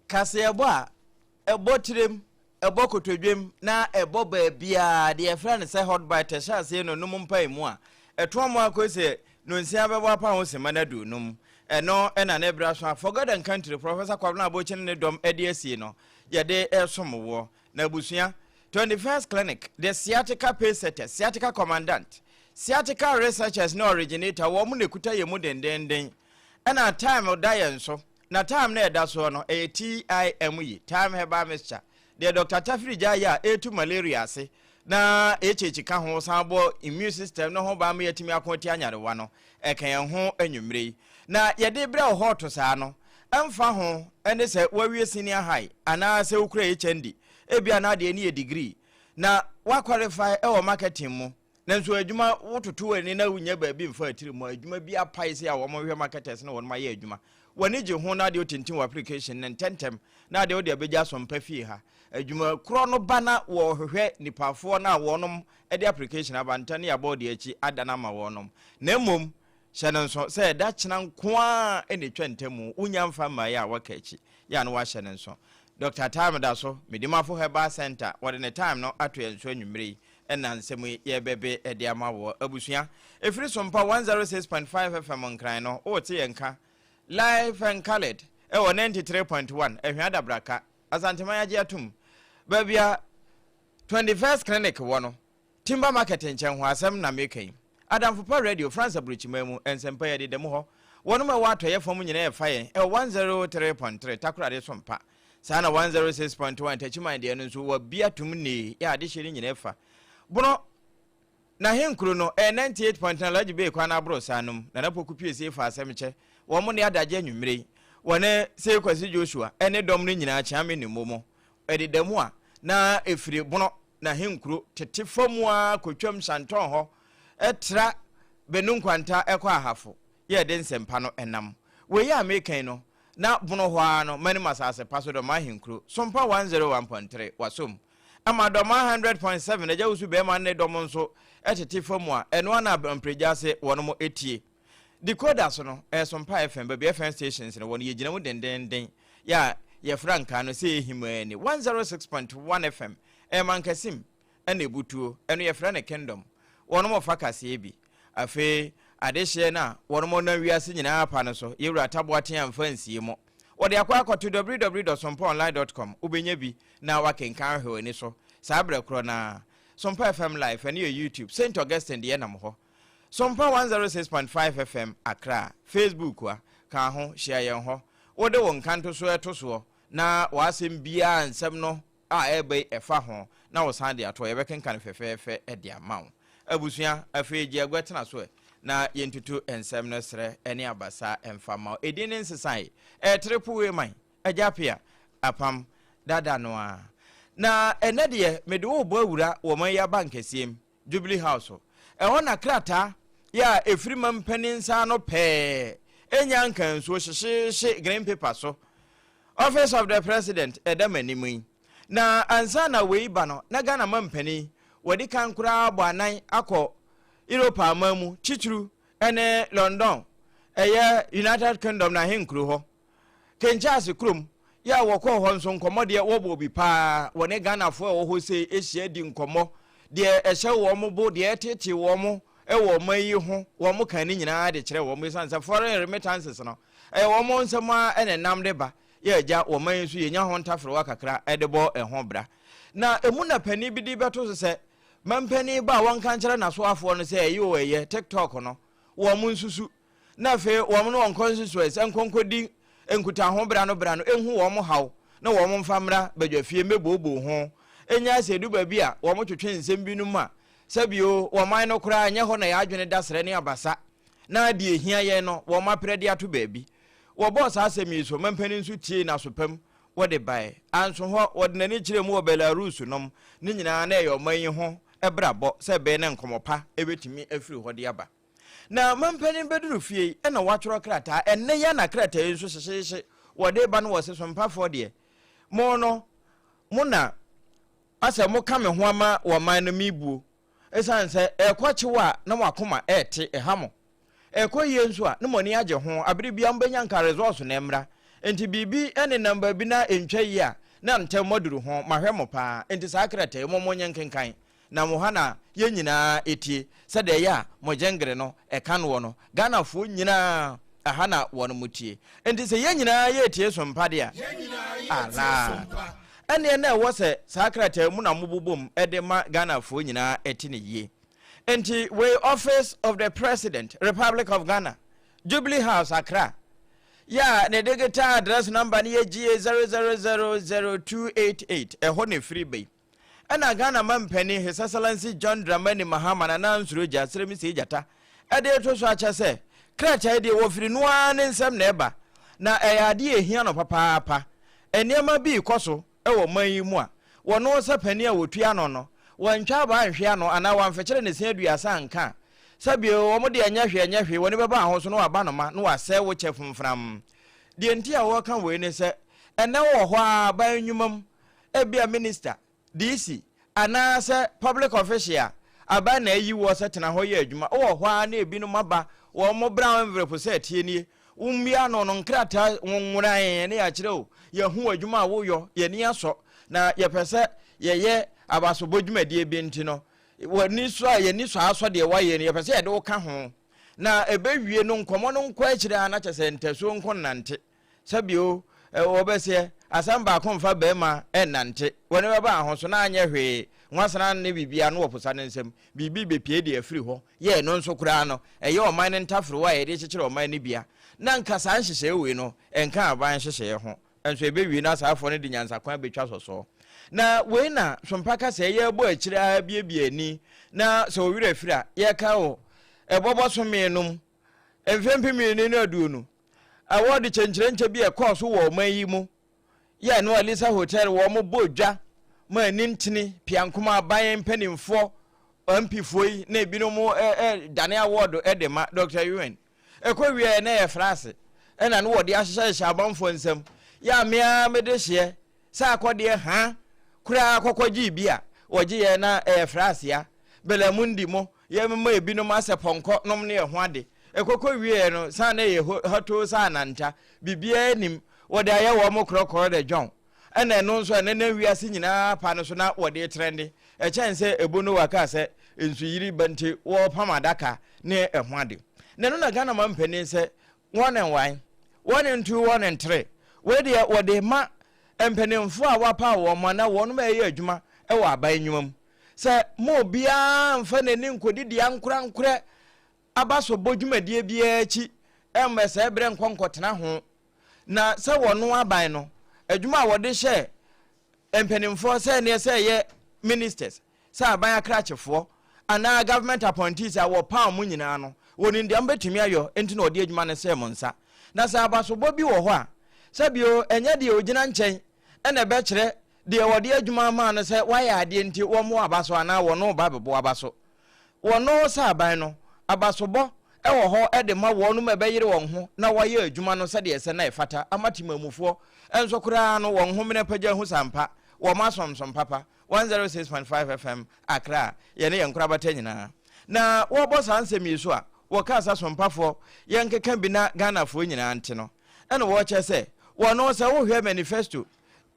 kase ebo tirem ebo kotodwem na ebo baabia de efra ne se hot bite sha se no num mpai mu a eto mo akose no nsia bebo apa ho se manadu num eno ena na bra so forgotten country professor Kwabena Abochene ne dom ede asie no ye de esomowo na abusua 21st clinic the sciatica pacesetter sciatica commandant sciatica researchers no originator wo mu ne kuta ye mu dendenden ena time odaye nso na time na eda so no ATIME time herbal mixture the Dr. Tafri Jaya etu malaria ase na echechika ho sanbo immune system no ho ba ma yatimi akonti anyarewa no eken ho anwumre na yede bre ho to saa no emfa ho ene se wawie senior high ana se ukura HND ebia na de ni degree na wa qualify e wo marketing mu na nso adwuma wototo ani na wunya ba bi mfa atiri mu adwuma bi apaise a wo mo hwe marketers na wo ma ye adwuma wani je ho na de otintin application na tentem na de wo de abeja SOMPA fie ha adwuma kro no bana wo hwehwe nipafo na wonom e de application abantane ya board achi adana ma wonom na mom hyene nso se da kyena nko a ene twentemu unya mfa ma ya wakachi ya no wa hyene nso Dr. Time da so medimafo herbal center what the time no ato enso anwumre ena nsemu ye bebe e de amawo abusua efiri SOMPA 106.5 FM nkran no o te yenka live and colored e wo 93.1 ehwa dabraka asantema agya tum babia 21st clinic wono timber market nchen ho asem na mekai Adamfupa radio France Abrichimemu ensempa ye de demo ho wono ma wato ye fom nyina ye faye e 103.3 takura de SOMPA sana 106.1 tachima de nso wa bia tum ni ya de hiri nyina fa bono na henkuru no 98.9 laji be kwa na bro sanum na na poku pie se fa asemche wo mo ne adaje anwumre wone se kwasi Joshua ene dom no nyina chiame ne momo ede demo a na efire bono na henkuru tete famu a kotwam santon ho etra benun kwanta ekwa ahafo ye de nsempa no enam we ya mekan no na bono ho ano mani masase paso do ma henkuru SOMPA 101.3 wasom amadoma 100.7 eja usu be ma ne dom nso etete famu a eno na ampreja se wono mo etie decoder so no SOMPA FM be FM stations no wono ye gina mu dendenden ya ye franka no se himani 106.1 FM mankasim ene butuo eno ye fra ne kingdom wono mo fakase ebi afi adehye na wono mo na wiase nyina apa no so yewura taboaten amfa nsie mo wode akwa akoto www.sompaonline.com ubenya bi na wakenkan hwe ni so sabra kro na SOMPA FM live ene YouTube St Augustine de nam ho SOMPA 106.5 FM Accra Facebook wa ka ho share yen ho wode won kanto so etoso na wasem bia nsem no a ebe efa ho na wo san de ato ye bekenkan fefefe e de amawo abusua afeji agwetena so na yentutu ensem no sre ene abasa emfama edin nsesai trepuwe man AGYA APAM DADAA no na enede mede wo bo awura wo man ya bankesiem Jubilee House wona krata ya efrima mpaninsa no pe enya nkan so hyehye green paper so Office of the President edamanimu na ansa na weiba no na Ghana mampani wadi kan kura bo anan akọ Europe amamu chichuru ene London United Kingdom na henkuru ho kenchase krum ya wokọ ho nso nkomode wobo bi pa wone Ghana fo wo ho se ehia di nkomo de ehye wo mo bo de etete wo mo wo mayi ho wo mo kan ni nyina de kire wo mo sansa foreign remittances no wo mo nsema ene nam de ba ya ja wo mayi so yenya ho ntafro wakakra edebo ho bra na emu na pani bi di beto se mampani ba won kan kire na so afo no se yi wo ye TikTok no wo mo nsusu na fe wo mo no won constituency enkonkodi enkuta ho bra no ehu wo mo haw na wo mo mfamra badwafie mebobo ho enya sedu ba bi a wo mo twetwe nsem bi no ma sabio wo man no kura anya ho na ya adwene dasre ne abasa na de ehia ye no wo maprede ato ba bi wo boss asemi so mampani nsu tie na so pam wo de bai anso ho wo de nani kire mu wo Belarus nom ni nyina na ye o man yi ho ebrabo se be ne nkomopa ebetimi afiri ho de aba na mampani beduru fie na watworo krata enne ya na krata nso hyehye wo de ba no wo se SOMPA for de mo no mo na ase mo ka me ho ama wo man no mibuo esanse ekwachiwa na wakoma ete ehamo ekoyie nso a no moni age ho abiri bia mbenya nka resource na emra enti bibi ene number bi na entwa yi a na ntem moduru ho mahwe mo pa enti sa krata mo monye nkenkan na mo ha na ye nyina etie se de ya mo jengre no e kan wo no Ghana fo nyina aha na wo no mutie enti se ye nyina ye etie sompa de a ala ene na wo se sa krata mu na mobobom e de ma Ghana fo nyina eti ne yie enti we Office of the President Republic of Ghana Jubilee House Accra ya ne digital address number ni AGYA 00000288 ho ne free bay ana Ghana mampani His Excellency John Dramani Mahama na nansuro ja sere mi se jata ade to so acha se kracha de wo firi no an nsem na eba na ade ehia no papa eniema bi koso e wo man yi mu a wono se pani a wotua no no wantwa ba anhwe ano ana wamfekere ne se aduasa nka sabi wo mo de anya hwe woni beba ahoso no aba no ma no wase wo che fumfram de enti a wo kan we ne se ene wo ho a ban nwumam ebia minister DC ana se public official aba na yi wo se tena ho ye adwuma wo ho a na ebi no maba wo mo bra envelope se tie nie ummia no no nkrata nwuran ne ya kire o ye hu adwuma wo yo ye ni aso na ye pese ye abaso bodwumadi ebi enti no wani so a ye ni so aso de wa ye ne ye pese ye de wo ka ho na ebewie no nkomo no nkwa akire ana kyese nteso nkonnante sabio wo bese asamba konfa bema enante woni baba ahoso na anya hwe nwasana ne bibia no woposa ne nsem bibi bepie de afiri ho ye no nso kura no eye o man ntafro wa ye de kyekere o man ne bia na nka san hyehye we no enka aban hyehye ho enso ebewie na asafo ne de nyansa kwan betwa soso na we na sompaka se ye bo akira biebie ni na so wire afiri a ye ka o ebobo so menum emfempimi ni na aduonu award chencherenche bi e course wo man yi mu ya no Alisa Hotel wo mo bodwa ma nintini piankoma aban mpanimfo ampifoi na ebino mo dane award de ma Dr. UN ekwawie na ye frase na no wode ahyehye abanfo nsam ya mea medehye sa akode ha kura akokwaji bia woje ye na frase ya belamundi mo ye mema ebino ma seponko nom ne ho ade ekwawie no sa na ye hoto sa nanta bibia nim wode aye wo mo krokoro de John ene no nso ene na wiase nyina pa no so na wode trendi e chense ebono waka se nsuyiri bante wo pamadaka ne ehwo ade ne no na Ghana mampani se 1 and 1 1 and 2 1 and 3 wode ma empanimfo a wapa wo mo na wo no ma ye adwuma e wo aban nwumam se mo bia mfa nani nkodidi ankura abaso bodwumadie bia achi emese ebre nkonkotena ho na se wono aban no adwuma wode hye empanimfo se ne se ye ministers se aban akrachefo ana government appointees a wo pa mu nyina no woni ndiam betumi ayo enti na ode adwuma ne se mo nsa na se abaso bobi wo ho a se bio enya de ogina nchen ene be kire de wode adwuma ma no se waye ade enti wo mo abaso ana wono ba bebo abaso wono se aban no abaso bo ewo ho ede ma wonu ma be yire won ho na waye adwuma no se de ese na efata amatimamufo enso kura no won ho mene pagya hu sampa wo ma somsom papa 106.5 FM Accra ye ne yankura bata nyina na wo bo sansem yiso a wo ka asa sompafo ye nkeka bi na Ghana fo nyina ante no ene wo che se wono se wo hwe manifesto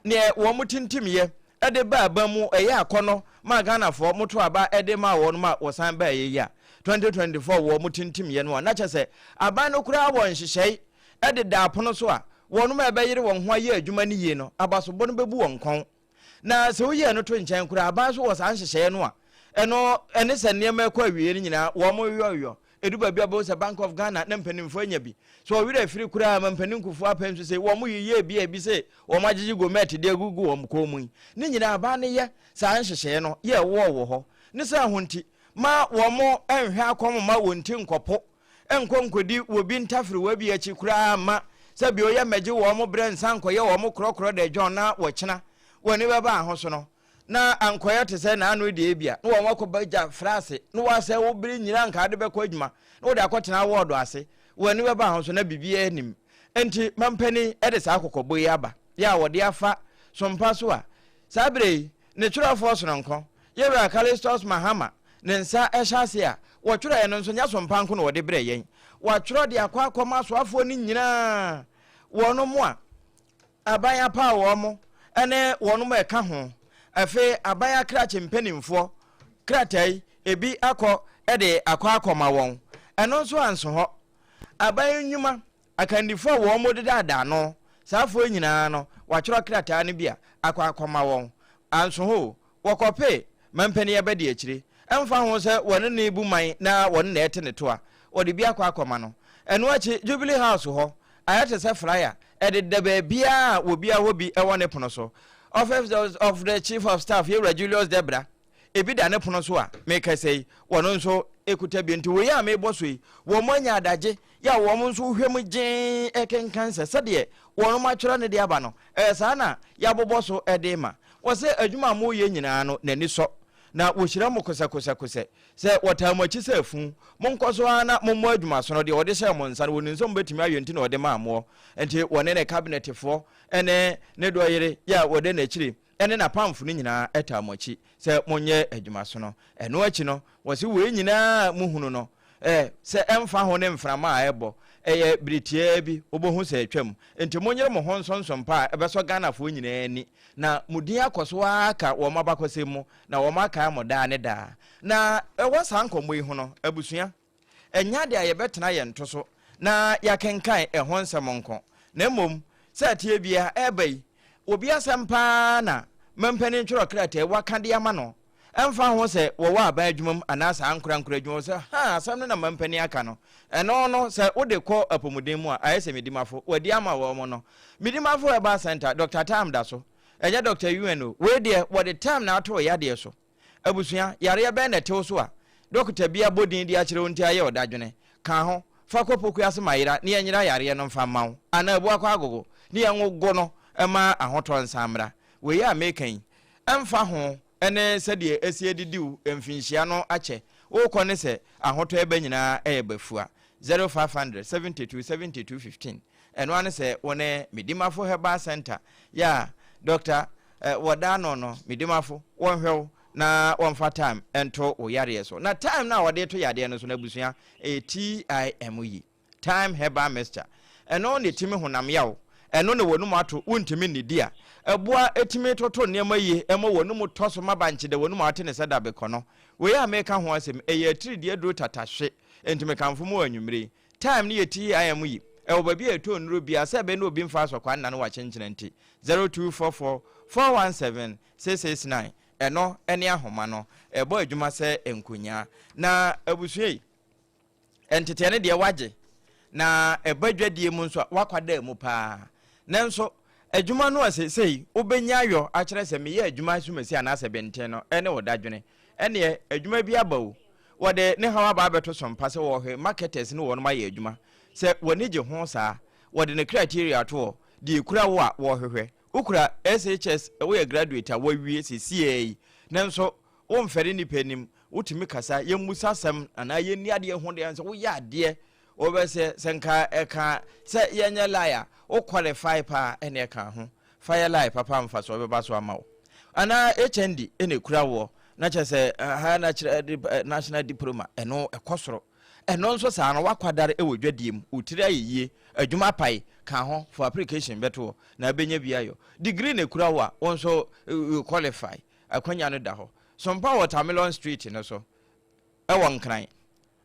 ne wo mutintim ye ede ba ba mu eye akono ma Ghana fo muto aba ede ma wo no ma wo san ba ye ya 2024 wo mutintim ye no na che se aban no kura wo nhyehyei ede da apono so a wonu ma be yire won ho aye adwuma ni ye no abaso bo no bebu won kon na se wo ye no to nchen kura aban so wo san hyehyei no a ene se ne ma kwa wie ni nyina wo mo yoyo eduba bia bo se Bank of Ghana na mpanimfo anya bi so wo wire afiri kura ma mpaninkufu apenso se wo mo yiye bia bi se wo magigi gomet de gugu wo mkomu ni nyina aban ne ye san hyehyei no ye wo ho ne se ahonti ma wo mo enhwe akom ma wonti nkopo enkonkodi wo bi ntafiri wa bi achi kura ma sabi oya meje wo mo bre nsanko ye wo mo krokro de John na wo kyena woni baba ahoso no na ankoya te se na anu de bia no wo makobaja frase no wa se wo bre nyira nka de be ko adwuma no de akotena wodo ase woni baba ahoso na bibia anim enti mampani e de sa akokobo yi aba ya wo de afa sompa so a sabre ne twurafo so nko ye bra Kalistos Mahama ne nsa ehase a wo twura ye no nso nya sompa nko no wo de bre yen wa twura de akwa akoma so afo ni nyina wono mo a abaya pa womo ene wonom eka ho afi abaya krache mpanimfo kratai ebi akọ akọma won eno so anso ho abaya nyuma akandifo womo deda no saafo nyina no wachoro krataa ne bia akọma won anso ho wokope mampani abadi akire emfa ho se wone ne bu man na wone na ete ne to a wode bi akọma no eno achi Jubilee House ho ayate se flyer edede ba bia obi a hobi ewone pono so office of the chief of staff here Julius Debra ebi da ne pono so a make say wono nso ekuta bi nti we ya me boso yi wo manya adaje ya wo mo nso hwem gyen ekenkan se de wono ma twere ne de aba no saa na ya boboso ede ma wo se adwuma mo ye nyina no nani so na wo hira mo kose se wotamachi se afun mo nkoso ana mo mo adwuma so no de wode se mo nsa no woni nso mbetimi ayenti na wode ma amo enti wone ne cabinet fo ene ne do yere ya wode na chiri ene na pamfo no nyina etamachi se monye adwuma so no eno achi no wo se we nyina muhunu no se emfa ho ne mframa a ebo eye britie bi obohu se atwam enti monyere mo ho nsonson pa ebeso Ghana fo nyina ani na mudin akoso aka wo mabakose mu na wo maka mo da ne da na ewo sankomo yi ho no abusua enya de ayebetena ye ntoso na yakenkan ho nsem nko na mom se atie bia ebai obi asempa na mampani ntworo krata waka de ama no emfa ho se wo wa aba adwumam anasa ankura adwuma se ha asam na mampani aka no eno no se wo de kọ apomuden mu a ayese medimafo wadi ama wo mo no medimafo eba center Dr. Tam da so eja Dr. UNO we de wo de time na ato ya de so abusua yare be na tew so a Dr. bia bodin di akire wonti aye odadwene ka ho fa kopoku asemayira ne yenyira yare no mfa mawo ana abu akọ agogo ne yenwo no ema ahoto nsamra we ya mekan emfa ho ene sede esie didiu emfinhia no ache wo kone se ahoto eba nyina bafua 0500 727215 eno ane se wone medimafo heba center ya Dr. Wadano no medimafo wonhwew na wonfa time ento wo yare so na time na wode to yade no so na busua TIME time heba mixture eno ne timi honam yawo eno ne wonu mato wontimi ne dia eboa etimi toto nema yi emo wonu mu toso mabanche de wonu mate ne sada bekono we ya meka ho asem eye tiridi aduro tatahwe entime kanfo mu anwumre time ne yeti ayam yi ewo ba bia eto nuro bia se be na obi mfa so kwa nna no wa chenchene nti 0244 417 669 eno ene ahoma no ebo adwuma se enkunya na abusue entete ne de waje na ebadwadie mu nso wakwada mu pa nanso adwuma no asesei obenya ayo akere se meye adwuma sumasi anase benten no ene wodadwene ene adwuma bi abawo wode ne hawa ba beto sompa se wo hwe marketers ne wono maye adwuma se woni je ho saa wode ne criteria to di kura wo a wo hwehwe ukura SHS we graduate a wo wie CCA nanso wo mfere ni panim utimi kasa yemusa sam ana ye ni ade ho de anso wo ya ade obese senka eka se yenye liar o qualify pa ene ka ho fire life papa mfa so beba so amawo ana HND ene kura wo na chese ha national diploma eno ekosoro eno nso sa no wakwadare ewodwadiem utire ayeye adwuma pai ka ho for application beto na benya biayo degree ne kura wo wonso qualify akwanya no da ho SOMPA Watermelon Street no so ewon kran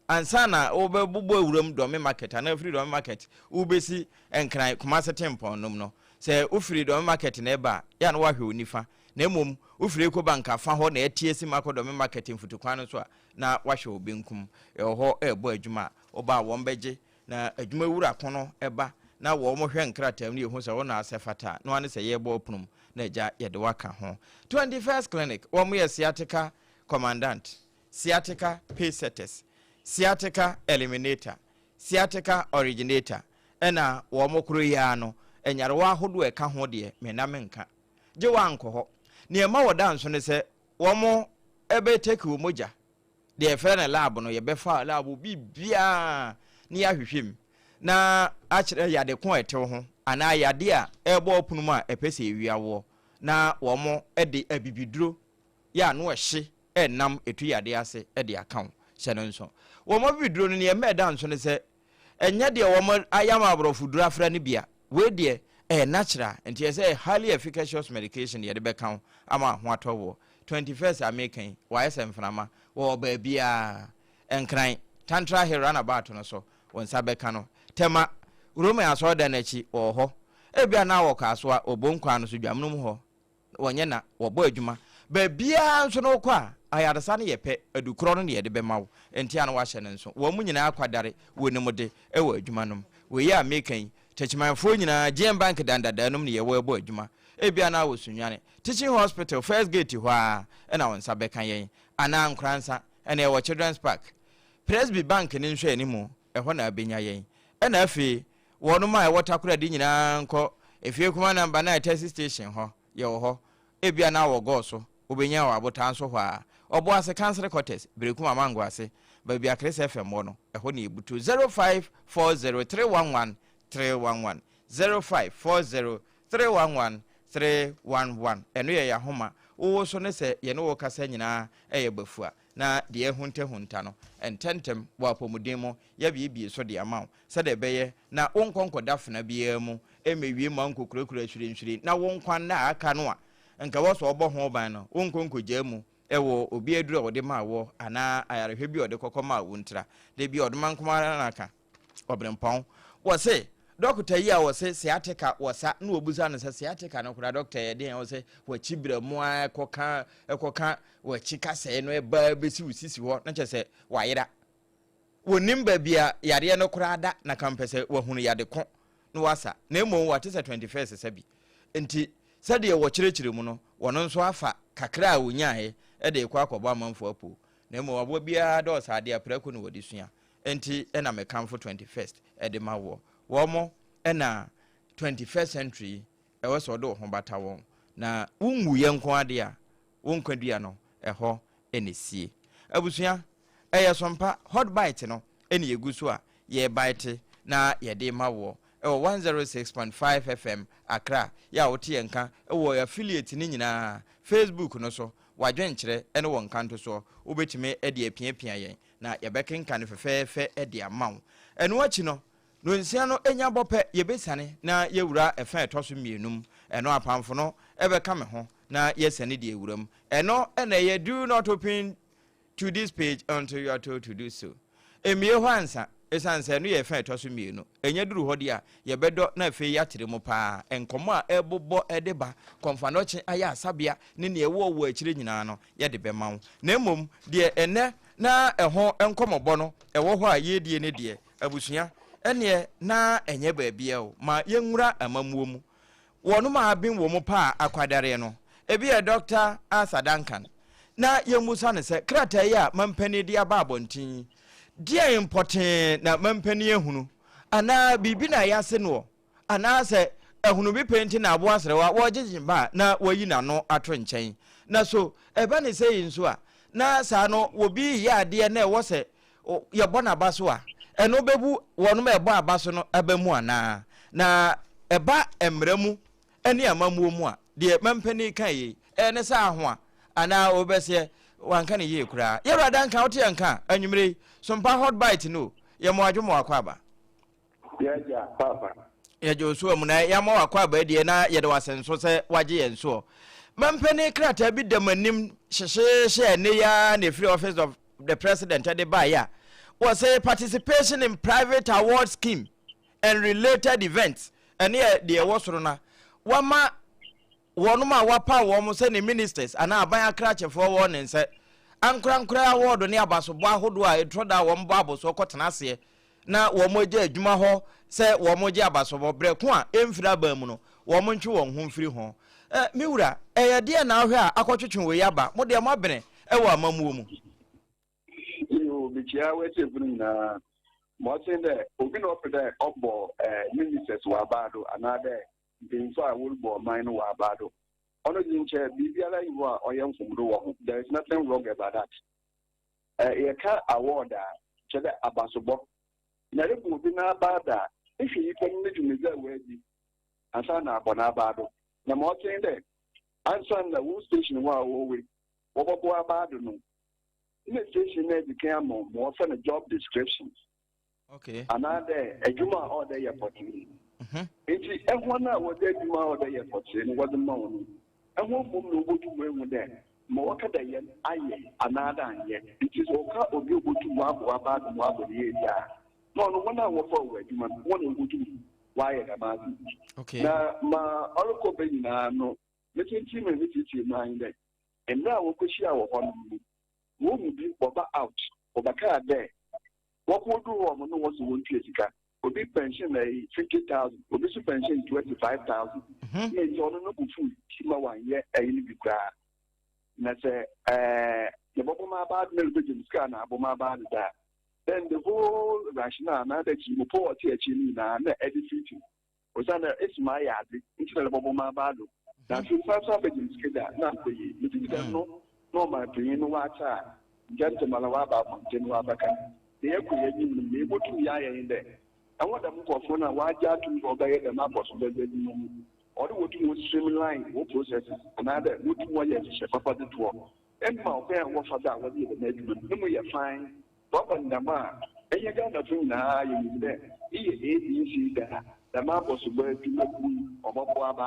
ansana obebubo ewuram dome market ana free dome market ubesi enkran Kumasi temple nom no se ufiri dome market na eba ya no wahwe onifa na emom ufiri ko banka fa ho na etiesi mako dome market mfutukwan so na wahwe obenkum ho ebo adwuma oba wombeje na adwuma wura kono eba na wo mo hwe nkratam ne ehu se wo na asefata no ane se yebo opnum na eja yede waka ho 21st clinic wo mo ye sciatica commandant sciatica pacesetters sciatica eliminator sciatica originator ena wo mo kuro ya no enyare wa hodo eka ho de menamenka je wa anko ho ne ma woda nso ne se wo mo ebe take wo moja de fe na lab no ye be fa lab bibia ne ya hwehwem na akire yade ko etew ho ana yade a ebo opunum a epese ewiawo na wo mo ede abibiduro ya no ehye enam etu yade ase ede account senonso wo mo bibiduro no ne me da nso ne se enye de wo mo ayama abrofuduro afra ne bia we de natural and yes a highly efficacious medication ye de be kan ama ho atowo 21st American YSM frama wo ba bia enkran tantra he run about no so won sa be kan no tema Rome aso da na chi wo ho e bia na wo ka so a obonkwa no so dwamnum ho wonye na wo bo adwuma ba bia nso no kwa ayaresa ne yepe adukro no ne ye de be mawo enti ana wa hye ne nso wo mu nyina akwadare wonimude e wo adwuma nom we ya American Techimanfo nyina GM Bank dandadanum ne yewo ebo adwuma ebia na wo sunwane teaching hospital first gate ho a na won sa bekan yen ana nkransa na yewo children's park Presby Bank ne nhwe animu eho na abenya yen na afi wonu ma watakura di nyina nko efie kuma namba na taxi station ho yewo ho ebia na wo go so obenya wa abotan so ho a obo ase cancer quarters berekuma mango ase babia Chris FM no eho na ebutu 0540311311 0540311311 eno ye ya homa wo so ne se ye no wo kasa nyina eye bafua na de ehunta no ententem bo apomudemo ya biebie so de amaw se de beye na wonkonkoda funa bia mu emewie manko kurakura hwire na wonkwan na aka no a nka wo so obo ho ban no wonkonkogya mu ewo obi adura wo de ma wo ana ayarehwe bi ode kokoma wontra de bi ode mankoma na aka obrempon wo se Doctor ya wose sciatica wosa na obuza no se sciatica no kura doctor ye den wose wachibra mu ekoka wachika se no eba besi usisi ho na chese wayira wonimba bia yare no kura da na kampese wahunu yade ko no wasa na emo wate se 21st sabi enti sade wo kirekire mu no wono nso afa kakra a wonyae e de kwa akobo amanfo apo na emo wabo bia do sade aprako no wodi sua enti na mekamfo 21st e de mawo womo ena 21st century ewe so do ho bata won na unwu ye nko ade a wonkwadua no eho enesie abusua SOMPA hot bite no ene yeguso a ye bite na ye de mawo ewo 106.5 FM Accra ya wote nka ewo affiliate ni nyina Facebook no so wadwenkyere ene won kanto so obetime e de apiapia yen na ye bekenka ne fefefe e de amawo eno achi no nonsia no enya bope yebesane na yewura efa etoso mienum eno apamfo no ebeka me ho na yesane de ewuram eno ena ye do not open to this page until you are told to do so emie ho ansa esanse no ye fa etoso mienu enya duru ho dia yebedo na afi yatere mu pa enkomo a ebobo edeba konfanoche aya asabia ne ne ewo wo akire nyina no ye de bemawo na emom de ene na eho enkomobo no ewo ho a ye die ne de abusua ene na enye baabia o ma yenwura amamuo mu wono ma abin wo mu pa akwadare no ebi e Dr. Asadankan na yemusa ne se krata ya mampani dia babontin dia important na mampani ehunu ana bibi na yase no ana se ehunu bi penti na abo asrewa wo gyegimba na wayi na no ato nkyɛn na so eba ne se yinso a na sa no wo bi ya de na wo se ye bona baso a eno bebu wono ma ebo abaso no abamu ana na eba emramu ene amamuo mu a de mampani kan yi ene sa ho a ana obese wanka ne ye kura ye rada nka wote nka anwumre SOMPA hot bite no ye mo adwo mo akwaba ya papa ye jo so mu na ye mo akwaba de na ye de wasenso se waje ye nso mampani krata bi de manim hyehye ne ya ne free office of the president de ba ya was a participation in private award scheme and related events and here the award na wama wonuma wapa wo mo se ne ministers ana aban akrache for warning say ankra award ne abasobo ahodo a etroda wo mbo aboso kotena ase na wo mo gye adwuma ho se wo mo gye abasobo breko a emfira ba mu no wo mo ntwe won ho mfiri ho miwura eye de na ahwe a akotwetwe we yaba mo de mo abene e wo amamuo mu bichia wete bring na mo sende obi no pede obo ministers wa bado another things I will bo mine wa bado ono jinche bibiala yiwa oyem fumdo wo there is nothing wrong about that ye ka award chede abasobo na le bu bi na bada if you can need me that way asa na abona bado na mo sende answer na wo station wa wo we wo bo bado no in the station there became more for the job descriptions. Okay. Another a juma order your opportunity. Enti ehwa na wode adwuma wode ye fɔtse no wode ma wo no ehwa mom no obotu mu de ma waka da ye aye anada anye nti so ka obi obotu mu abo aba do mu abo ye ya no no wona wo fɔ wo adwuma no wona obotu wa ye da ma na ma oroko be nyina no metinti me metinti man de enna wo koshi a wo hɔ no wo mu bi oba out obaka de wo ko du wo no wo so won sika obi pension 50,000 obi su pension 25,000 ye jono no kufu kima wanye ayini bi kra na se ye bobo ma bad me be jiska na abo ma bad da then the whole rationale na that you po oti achi ni na edifit osana isma ya adi nti bobo ma bad na fi fa be jiska da na ko yi nti da no ma pin no wa cha jante mala wa ba fonten wa baka ye ku ye ni me botu ya ye inde and what I'm going for now, why just to obey the map of the or what you streamline what processes another what one year papa the tour. And my fair what for that was the management. No more fine, Bob and the man, and you got nothing now you there. He there. The map was about to look or Bob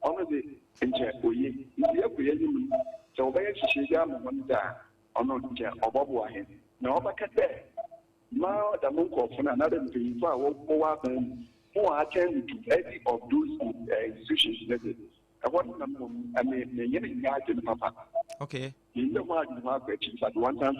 on the incher for ye. So obey she down one day or not or Bob Wine. No, I can't there. Now the monk of another thing for who attend to any of those institutions. I want I mean, Papa. Okay. In the margin of questions at one time,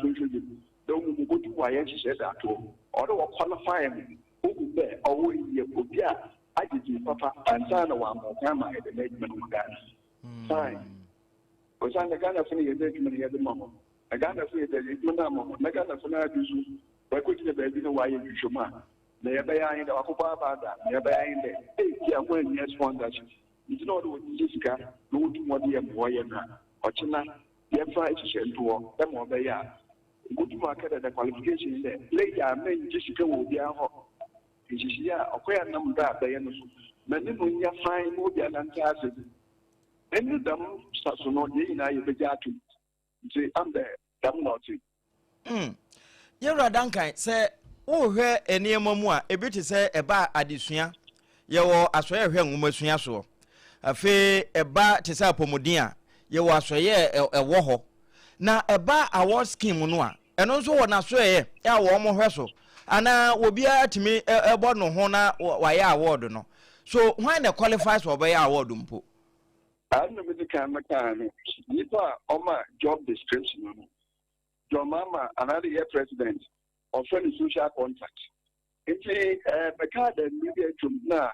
don't go to why she said that all. Although qualify me, who there, or you could get, I did Papa, and son of one more time at the management of that. Fine. Because I'm the kind of thing you at the moment. I got to say that it's not a moment. I got to say why could the baby know why you should man? They are behind the Ocupa Bada, they are behind the when yes one that it's not what Jessica, no to what the Moyana, or China, they have tried to send to work, them or they are. Good market at the qualification there. Later, men Jessica will be a hot. It is here, a queer number that they are many when you find more than answers. Any of them starts to know the United Bejatum. Say, I'm there, I'm not it. Yera Duncan say wo hwe eniema mu a ebiti say eba adesua ye wo asoye hwe ngumasua so afi eba te say apomodin a ye wo asoye ewo ho na eba award scheme no a eno nso wo na soye ya wo mo hwe so ana obi atimi ebo no ho na wa ya award no so when the qualifies for be award mpo anu me kan makan ni pa oma job description no your mama, another year president, of any social contract. It's a card and maybe to now,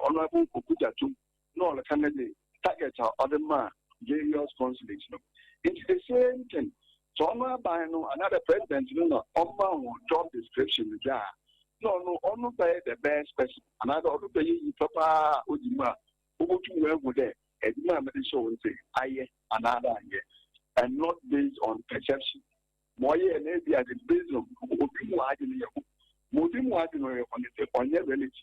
honorable Kukuta to no, the Canada target or other man, various consulates. It's the same thing. So, another president, job description, no, only by the best person, another other pay Papa Udima, who go to work with it, and Mamma show and say, I another year, and not based on perception. Moye and Abia is based on moving on your reality.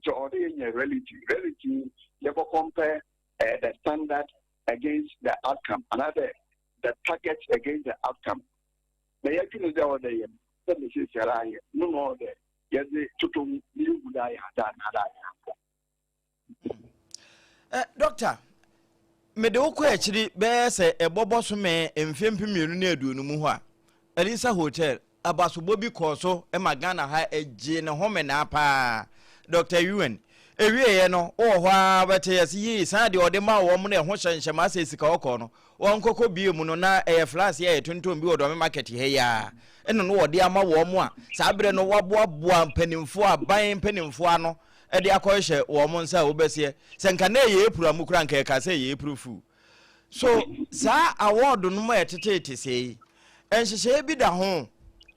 So, ordering your reality, you ever compare the standard against the outcome, another the target against the outcome. They actually know the let me say, no more there. Yes, they took to you would I have Doctor. Me de okọ achiri be se ebobo so me emfempi mienu na aduonu mu ho a Elisa Hotel abasobo bi koso e magana ha eje ne home na pa Dr. Ewen ewie ye no wo ho a bete yes yi san de ode ma wo mo na ho hyenhye ma se sika okọ no won kokọ bie mu no na flash ye tonton bi odo market he ya eno no ode ama wo mo a sa bre no waboaboa mpanimfo aban mpanimfo ano ede akohye wo mo nsa obese senka na ye epura mu kura nka ka se ye epurufu so sa award no ma etetete sei enhyehyɛ bi da ho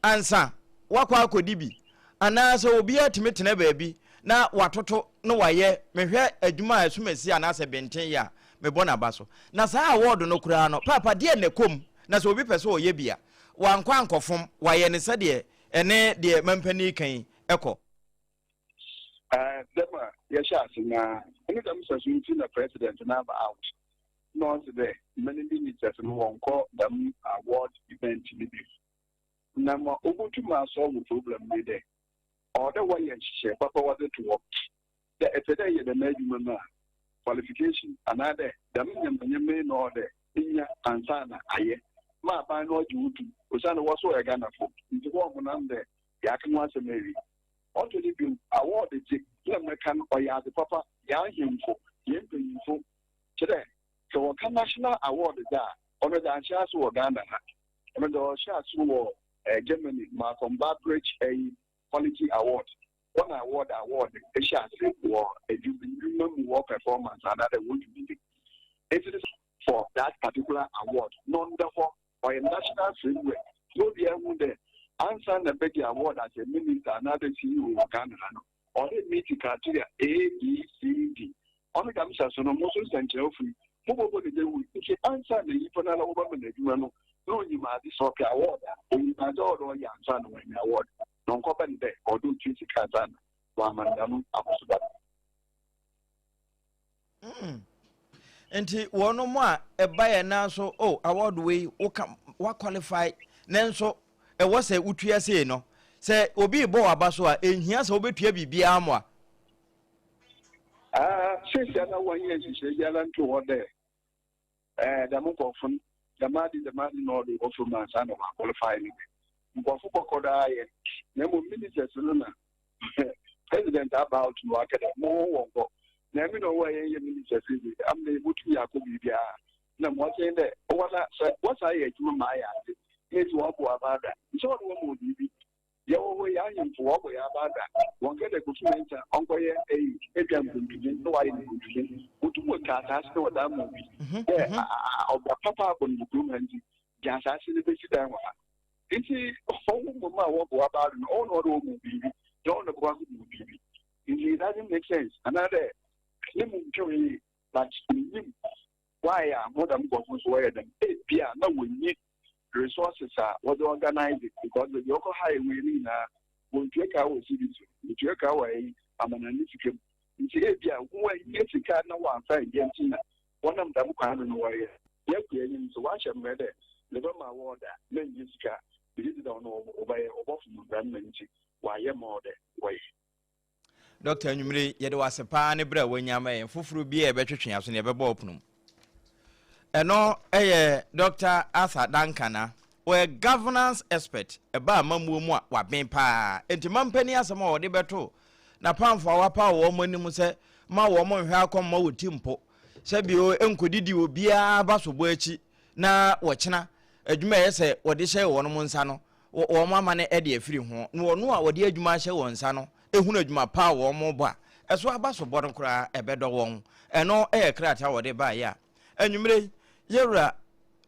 ansa wakwa akodibi ana so obi atime tena baabi na watoto no waye mehwɛ adwuma asumasi ana se benten ya mebona baso na sa award no kura no papa de ne kom na so obi pese oyɛ bia wankwa ankofom waye ne sɛ de ene de mampani kan ekɔ Dema, yes, na anytime such a president now out. No, today, many ministers won't call them award event. Now, over to my solve the problem with it. Or the way and share, Papa wanted to work. the FA the measurement qualification another the minimum order in Ansana aye. Ma by no duty, Usana was so a Ghana for into one under Yakan a Mary. Ought to be awarded Lemmekan or Yaz Papa, Yan Info, Info today. So a national award that honor than Shas or Ghana. I mean, the Shas who Germany, Malcolm Barbridge, a quality award. One award, a Shas war, a human war performance, another would be. It is for that particular award, none therefore. Or a national framework, no be able to answer the Betty Award as a minister, another CEO of Ghana, or they meet the criteria A, B, C, D. On the Gamsa, so no most central free. Probably they will answer the Ipanala woman, no, you might be soccer award, or you might or your son when you award, non company day, or do choose a Kazan, Waman, Enti wono mo a ebaye na so award we wa qualify nanso e wo se utua sei no se obi bo aba so a ehia se obetua bibia mo a since na 1 year she yalan to what there the month of the man no the of man san of qualify ni go for kokoda ye na mo ministers no na president about to work at more go na me no why ye ministers am na butu yakobi bia na mo say that what I adwuma ma ya is wo bo abada so no mo bibi ye wo ya yin wo bo ya abada won get the government onko ye edwam kuntu no why kuntu butu mo ka ta se wo da mo bi oba papa bo ni government ja sa se be si dan wa nti owo mo ma wo bo abada no no do mo bibi don't know what mo bibi it doesn't make sense another but why more than governments where them APIAH now we need resources what organize it because the local highway will take our cities, will take our amanification. In APIAH, who are yet to carry no one find Argentina, one of them can't know yet. So watch them better. Never my water, then Jessica, this is don't know by above government, why am more way. Dr. Numri, Yedo Asapa, and Nebra, when Yama, and Fufru be a better chance in ever openum. And no, Dr. Arthur Dankana, where governance expert, a bar mamu wa being pa, and to Mampenny as a more debato. Na palm for our power woman, Musa, my woman, how come more timpo. Sabio, Uncle Didi will be a basso boichi, na watchna, a jume say, what they say one monsano, or mamma Eddie free home, no, what dear Jumasha one sano. Ehunu adwuma pa wo mo ba eso aba so bodon kra ebedo won eno krata wo de ba ya anwumre yewura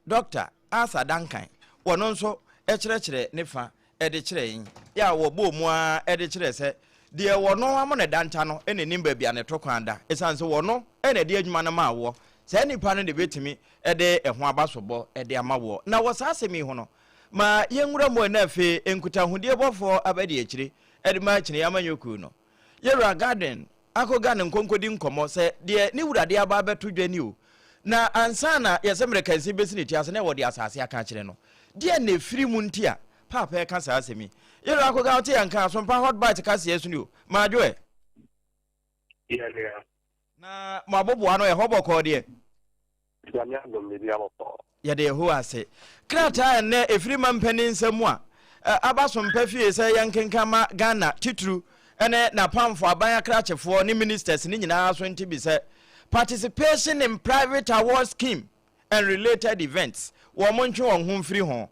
Dr. Arthur Duncan wono nso kire ne fa de kire yin ya wo bo mu a de kire se de wono amone danta no ene nimba bia ne to kwanda esanse wono ene de adwuma na ma wo se nipa no de betimi de eho aba so bo de ama wo na wo sa asemi ho no ma yenwura mo na fe enkuta hudie bofo abadi akire edima chine yamanyoku no yera garden ako garden konkodi nkomo se de ni wurade aba beto dwani o na ansana yesemre kansi besini tiase na wode asase aka kire no de na firi mu ntia papa ka sa asemi yera ako ga ote yanka so mpa hot bite ka se yesu ni o majoe yeah na mabobo ano e hoboko de yanya do media boko ya de ho ase krata na efiri mampani nsemu a abaso mpafie se yankenkama Ghana titru ene na pamfo abanya krachefo ni ministers ni nyina so ntibi se participation in private award scheme and related events wo montwe won ho mfiri ho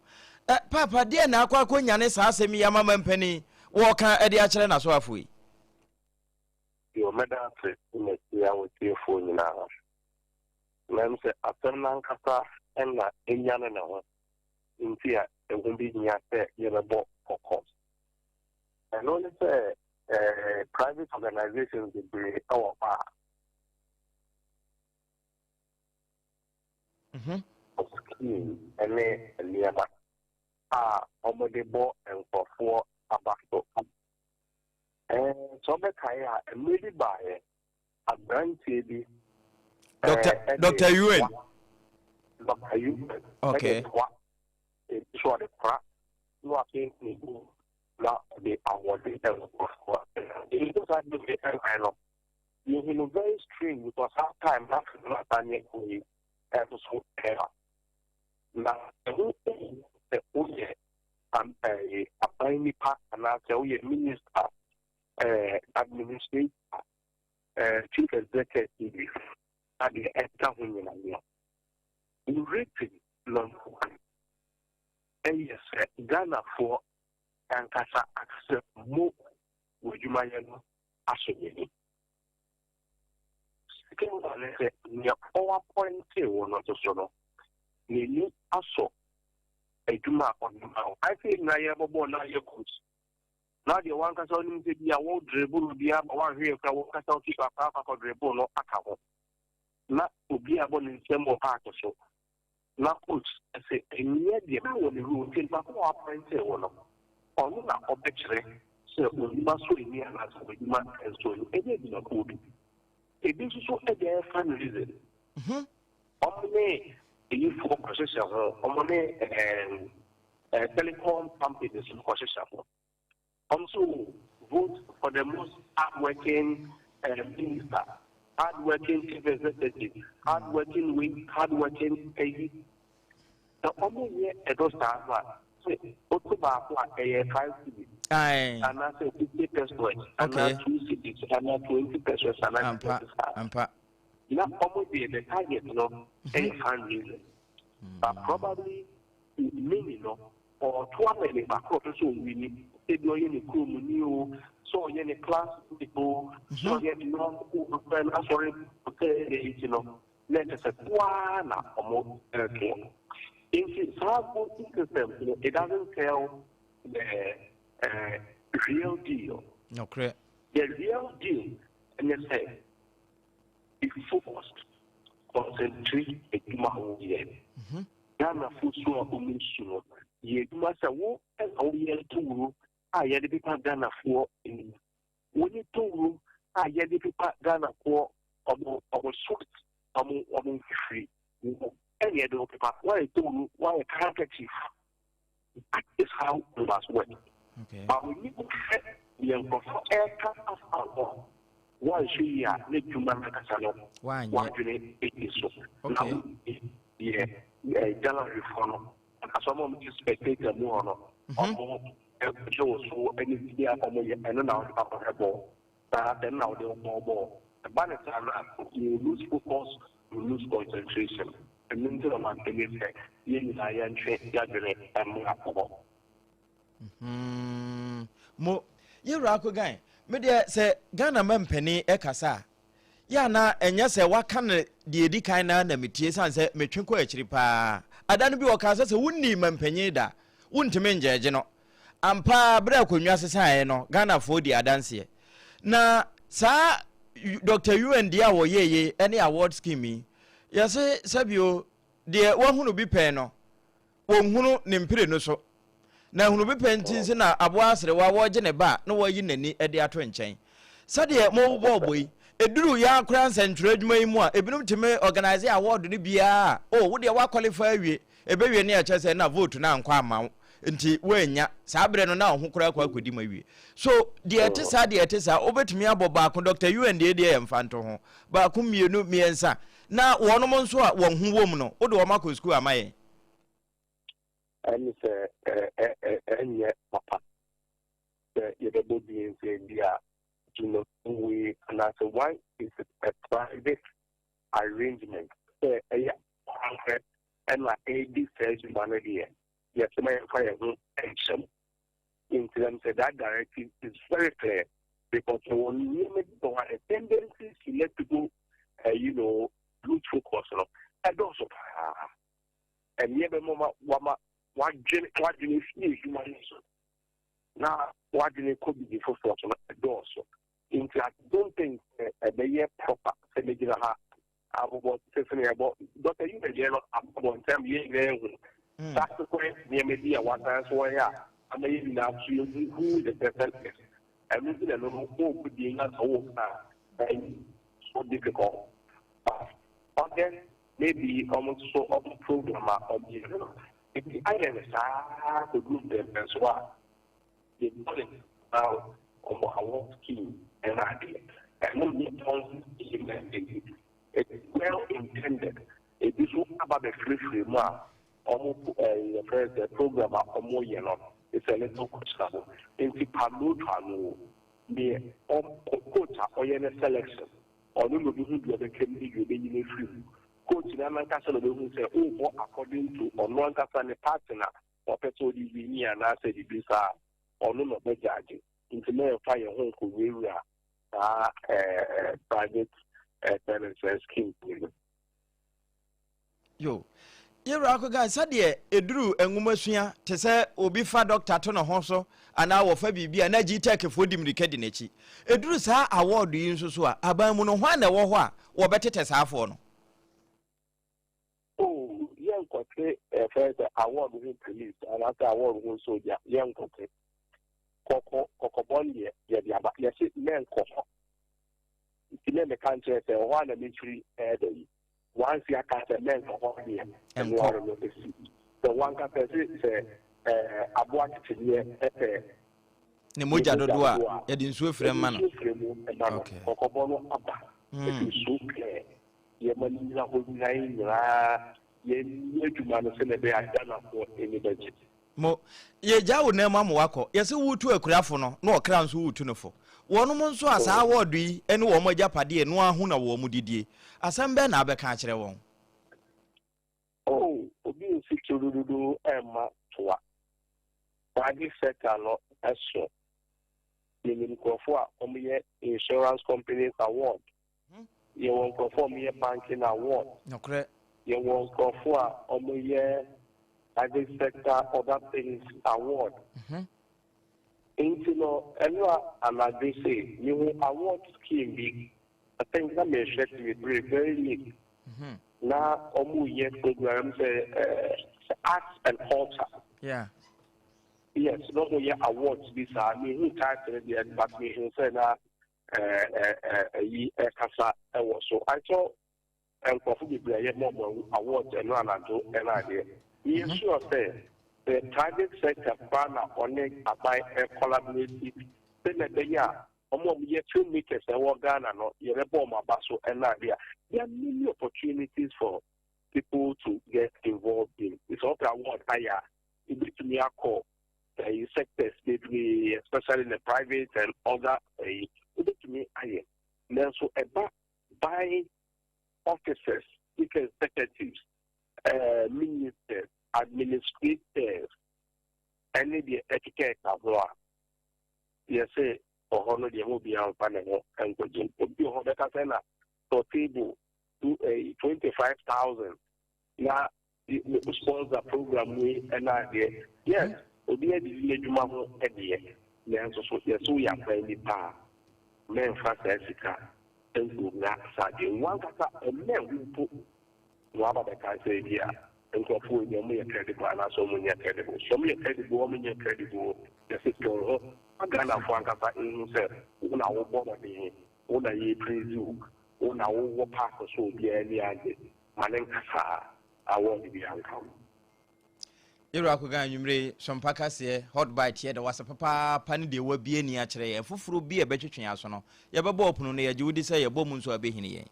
papa de na akwa konya ne sa asemi ya mama mpani wo ka ede a kire na so afoi yo meda fe ne ya wo tiefo nyina mem se aternan kata enna enyane na ho ntia egumbi nyate yelebo kokos and only say private organizations will be our power and nearby omodebo and for abasto so be kaya maybe by a branch bi Dr. UN Dr. UN okay so the crack no I think not the awarded it was I know was very strange because sometimes after not Daniel Koi episode era. Now the whole thing the OHE and a tiny part and I tell you minister administrator chief executive at the enter women in written long and yes Ghana for and Casa accept more would you mind actually second one is near PowerPoint one or so Nini also a Juma on the mouth. I think Nayabo Naya coach. Now the one can only be a word dribble, be a one here, I will cut out keep a papa or dribble no account. Not to be a bon in some more part or so. Now, coach, I say, and yet the rule till my PowerPoint say one of not objection. So we must win here and that's what you might as well. It is not good. It is so a very fun reason. Only you for processor, only telecom companies in processor. Also, vote for the most hardworking minister, hardworking representative, hardworking AD. The only year at those times, and I say 50%, and 2 cities, and 20%, and not only the target, any fundraising, but probably many, or 12 across so we need to do any cool so any class people, so yet no sorry, let us a one or more. It doesn't tell the real deal. No, correct. The real deal, and you say, if focused, concentrate, a human year. Ghana food so a ye must a walk and only a 2 room. I had the people Ghana for in 2 room. I had the people Ghana for our suit, among free. Any other people, why 2 room, why a handkerchief? That is how we must work. But we need to set the aircraft of our own. Why should you let you man a salon? Why do it is so? Now, yeah, gallery for someone is spectator more or so any idea and now about her ball. Then now they'll ball. The balance you lose focus, you lose concentration. And then the man can say, yes, I am gathering and more. You rock again. Media say Ghana Mempeni Ekasa. Yana and yes, what can the Edikina and Mitias say, Metrinko Chripa. I don't be a casa, so wouldn't need Mempenida. Wouldn't menja, Geno. And pa Braco Yasano, Ghana for the Adansia. Na, sir, Dr. You and Diawo ye, any award scheme. Yes, Sabio, dear one who be peno. One who nimpire no so. Na hunu be pentin na aboasre wa wojene ba na wo yi nani e de ato nchen sade mo boboy eduru ya akran central adwuma yi mu a ebinum time organize award ni bia wo de wa qualify wie ebewie ne a chese na vote na nkwa ama nti wanya saa bre no na ho kura kwa akodi ma wie so de etesa obetumi aboba ko Dr. UND de emfanto ho ba ko mienu miensa na wono mo nso a won hu wom no wo de wo makọ school amaye and it's papa. You don't be in India to know we and I say why is it a private arrangement? And like AD says humanity. Yes, my fire action. In terms of that directive is very clear because you will limit the tendencies to let people lose focus on and also and never mama what didn't see human now what didn't could be before fortune also in fact don't think the year proper about Dr. You about time that's the point near media one time so yeah and maybe now who the person is and maybe the no could be not so difficult but then maybe almost so of the program of the if the island to group them as well, they put it out of our scheme and idea. And when we don't see it's well intended. It is about the free more. Almost the program it's a little questionable. In the Palo, the coach or selection, or no do the committee you be free. Coach in America who say, oh, according to or non partner or petrol engineer and I said the visa or no of the judge. Into the fire home area private parents scheme. Yo. Yewra akoga sade eduru enwumasua te se obi fa doctor to no ho so ana wo fa bibia na gtech fo dimrike di nachi eduru sa award yi nso so a aban mu no ho na wo ho a wo betete saafo no oh yen kote first award we police and after award we soldier yen kote kokobon ye dia ba ye sit men kokko ile me kan che se ho na military dey once you catch a man for here and water the one can say ADWOA ASARE ne moja dodoa ya di nsuo frem ma no okay kokobono aba it is so clear ye mani na ho ngai na ye adwuma no se ne be adana for any budget mo ye jawo na ma mo wakọ ye se wutu akurafo no na okra nso wutu no fo wono mo nso asa award yi ene wo mo japade no ahu na wo mo didie asambe na abeka akire won oh obi nsikirududu ema toa private sector no eso ye nkofo a omoye insurance companies award ye won nkofo omoye banking award nokre ye won nkofo a omoye private sector other things award and like they say, you award scheme be I think that may share to be very unique. Now year program say arts and culture. Yeah. Yes, not only awards this are me who title the but me who say na kasa so I saw and probably more awards and one and idea. Yes, sure say the private sector partner on it by a collaborative then the filmmakers and what Ghana no Yereboma Basso and idea. There are many opportunities for people to get involved in. It's all award higher in between call sectors, especially in the private and other higher. Then so about by officers, executives, ministers, administrators, any the etiquette of law. Yes, say or honor the mobile panel and go to so table to a 25,000. Now the sponsor program we and idea. Yes, obi e di ejuma ho edie. Na so yes we are playing pa. Men fasika engu na sade one kata a men who put no about the say here. And go for your credible and so many credible. So many credible, women credible, the sister, a gun of one capa in himself, one hour body, one a ye praise you, one hour pass so be any idea. Manenkasa, I want to be uncommon. Irakugan yumre SOMPA kase hot bite here the was a papa pani de wa bi ani akere fufuru bi e betwetwen aso no ye bebo opunu na ye wudi say ye bomu nso abehini ye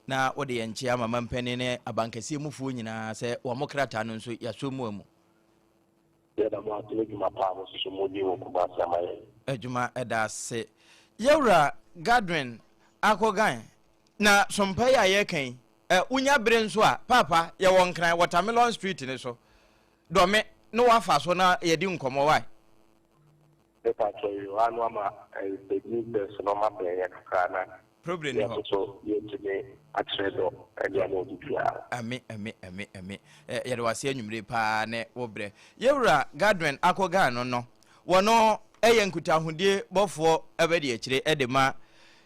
na wode ye nchi ama mampani ne abankasi mufu nyina se wo mokrata no nso ya so mu amu ye da ma tele juma pa mo so mo di wo ku ba samaye ejuma eda se yewra gathering akogan na SOMPA ya ye kan unya bre nso a papa ye won kran Watermelon Street ne so do me no wafa so na ye di nkomo wai e pa to yo anu ama the new person no ma be ye kakana problem ni ho so ye tine atredo e dia no dua ami ye do wase anwumre pa ne wo bre yewura gathering akoga no wono eye nkuta hodie bofo ebedi akire edema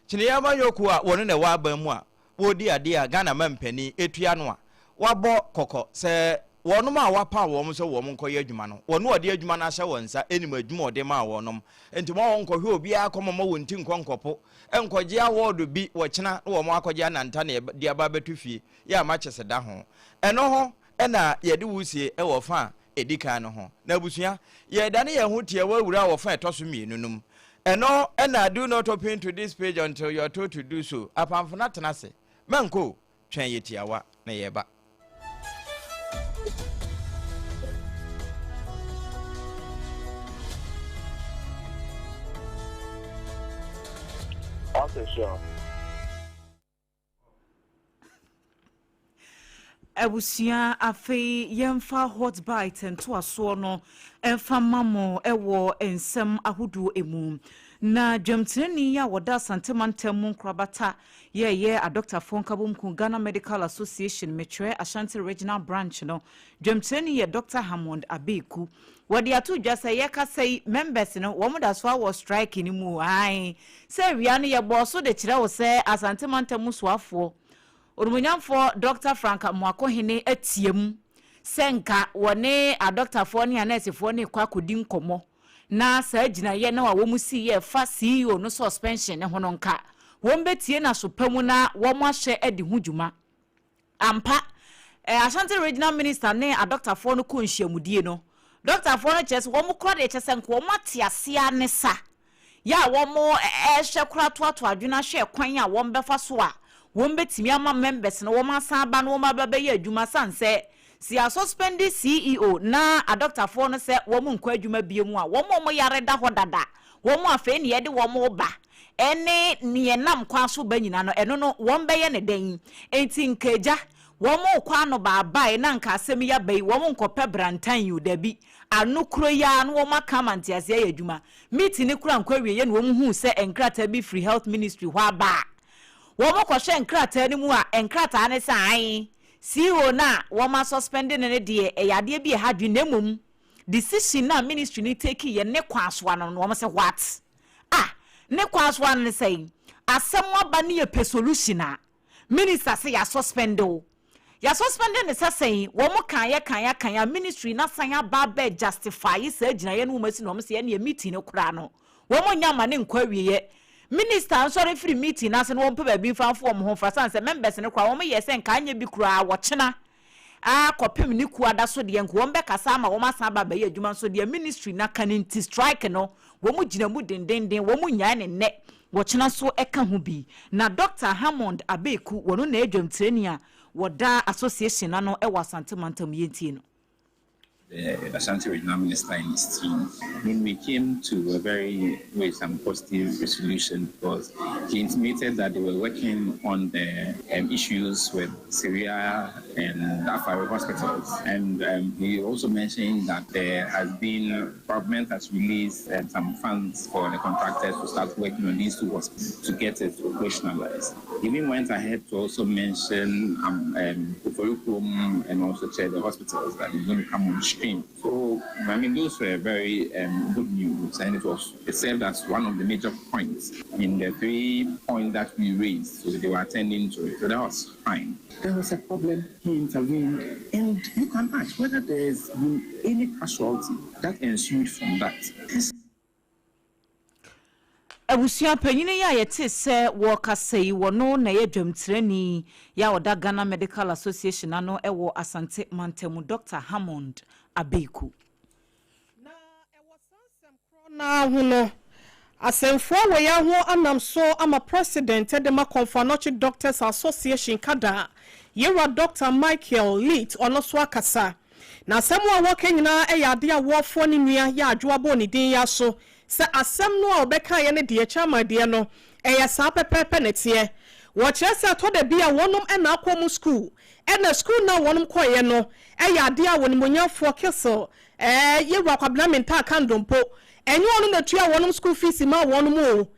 kine ya mayoku a wono na wa ban mu a wodi ade a Ghana mampani etua no a wabo kokko se wonom a wapa wom so wom nkoye adwuma no wono ode adwuma na hye wonsa enim adwuma ode ma wonom enti mo wonkohwe obi akoma mo wonti nkonkopo enkoje award bi wo kina no wom akoje ananta na de aba betu fie ya ma kyese da ho eno ho ena ye de wusie e wo fa edika no ho na abusua ye da ne ye ho tie wawura wo fa etoso mienunum Eno do not open to this page until you are told to do so. Apam for not tenase. Manko twen yetiawa na yeba. Okay, sure. Ebusia afei yemfa hot bite ento aso no emfa mamo ewo ensem ahodo emu na dwamtireni ya woda santemantam krabata ye a Dr. Fonkabum Ghana Medical Association metwe Ashanti Regional Branch no dwamtireni ye Dr. Hammond Abeku wodi atu dwasa ye ka sei members no wo muda so was strike ni mu ai se wia no ye boso de kire wo se asantemantam soafo Orumunyamfo Dr. Frank Mwakohene atiem senka wone a doctor fo ne nurse fo ne kwa kodi nkomo na sa agina ye na wo musi ye fa CEO no suspension ne hono nka won betie na so pamu na wo mo ahye edi hudwuma ampa Ashanti Regional Minister ne a doctor fo no ko nhyiamudie no doctor fo no chese wo mo kro de chese nko wo matiasia ne sa ya wo mo ehye kra to adwuna hwe kwan a wo mbefa so a won betimi ama members na wo masan ba na wo mababa ye adwuma sanse si a suspended CEO na a doctor for no se wo mu nkwa adwuma biemu a wo mo yare da ho dada wo mo afa ne ye de wo mo ba ene ne nam kwa so ba nyina no eno no wo mbe ye ne den enti nkeja wo mo kwa no ba ba na nka asem ya bai wo mo nkope brantan yu dabi anu kro ya no wo maka mantiase ye adwuma meeting ni kura nkwa wie ye no wo mu hu se enkrata bi free health ministry hwa ba womo kwhye enkrata ni mu a enkrata ne sai CEO na woma suspended ne de eyade bi hadwe nemum decision na ministry ni take ye ne kwasoa no womo se what ne kwasoa ne say asem aba ne ye solution a minister say ya suspend o ya suspend ne say womo kan ya ministry na san aba be justify say agina ye no mo si no mo se ye ne meeting ne kura no womo nyama ne nkwa wiye Minister sorry free meeting na se no won pe ba bi fanfo om ho fasan se members ne kwa won ye se nka anya bi kura wo chena kopem ni ku ada so de nko won be kasa ma won asan ba ba ye adwuma so de ministry na kanenti strike no wo mu gina mu dendenden wo mu nya ne wo chena so eka ho bi na Dr. Hammond Abeku wono na adwamtireni a woda association na no e wasante mantam yentie no the Ashanti Regional Minister in his team. When we came to with some positive resolution because he intimated that they were working on the issues with Syria and Afar hospitals. And he also mentioned that there has been, government has released some funds for the contractors to start working on these two hospitals to get it operationalized. He even went ahead to also mention Uforukum and also chair the hospitals that is going to come on stream. So, I mean, those were very good news, and it served as one of the major points in the 3 points that we raised. So they were attending to it. So that was fine. There was a problem, he intervened, and you can ask whether there is any casualty that ensued from that. Abusia panyine ya yete se wo kasei wono na ye dwamtireni ya oda Ghana Medical Association ano ewo Asante Mantemu Dr. Hammond Abeku na ewo sansem krona huno asemfo we ya ho anamso ama president de ma Confanochi Doctors Association kada yewa Dr. Michael Leet onoso akasa na asemu a wo kenyina eyade a wo fo ni nua ya adwoa bo ni din ya so se asem no a obeka ye ne de chama de no eya sa pepepe netie wo chese to de bia wonum na akomu school na school na wonum koye no eya de a wonimonyafo kesel yewa kwablamenta kandompo enye onu na tua wonum school fees ma wonum o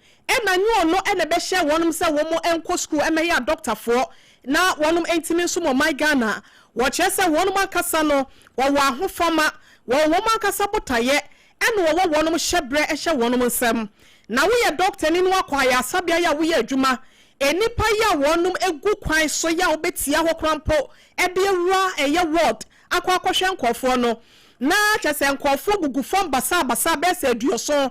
na nye onu na be hye wonum se womo enko school emeya doctor fo na wonum entimi nso mo my Ghana wo chese wonum akasa no wo ahofama wo akasa botaye eno wo wonum hyebre ehye wonum nsem na wo ye doctor ni no akwa ya sabia ya wo ye adwuma enipa ya wonum egu kwan so ya obetia ho krampo ebe wura eye ward akwa akohwe nkofo no na chese nkofo gugufo basa bese aduoso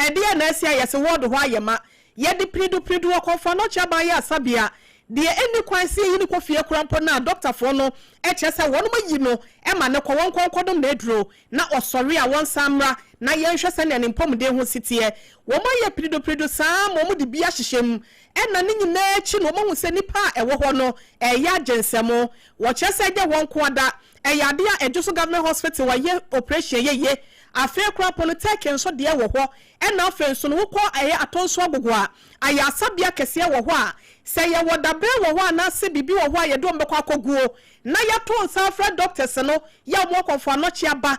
ede na asia yese ward ho ayema ye de pridu okofo no chaba ya sabia de eni kwanse yi ni ko fie krampo na doctor fo no e chese wonu ma yi no e ma ne ko won konkodom na eduro na osori a won samra na ye nhwe se ne mpom de ho sitie wo ma ye prido saa mo mu de bia hyehyem e na ne nyina chi no mo hu se nipa e wo ho no e ya gensemo wo chese de won ko ada e ya de a ejuso government hospital wa ye operation ye afi krampo no take nso de wo ho e na afi nso no ko aye atonso agogo a aya sabia kese wo ho a se ye wodabe wo ho na se bibi wo ho a ye do mbekọ akoguo na ya to nsa fra doctors no ya mo konfo anochi aba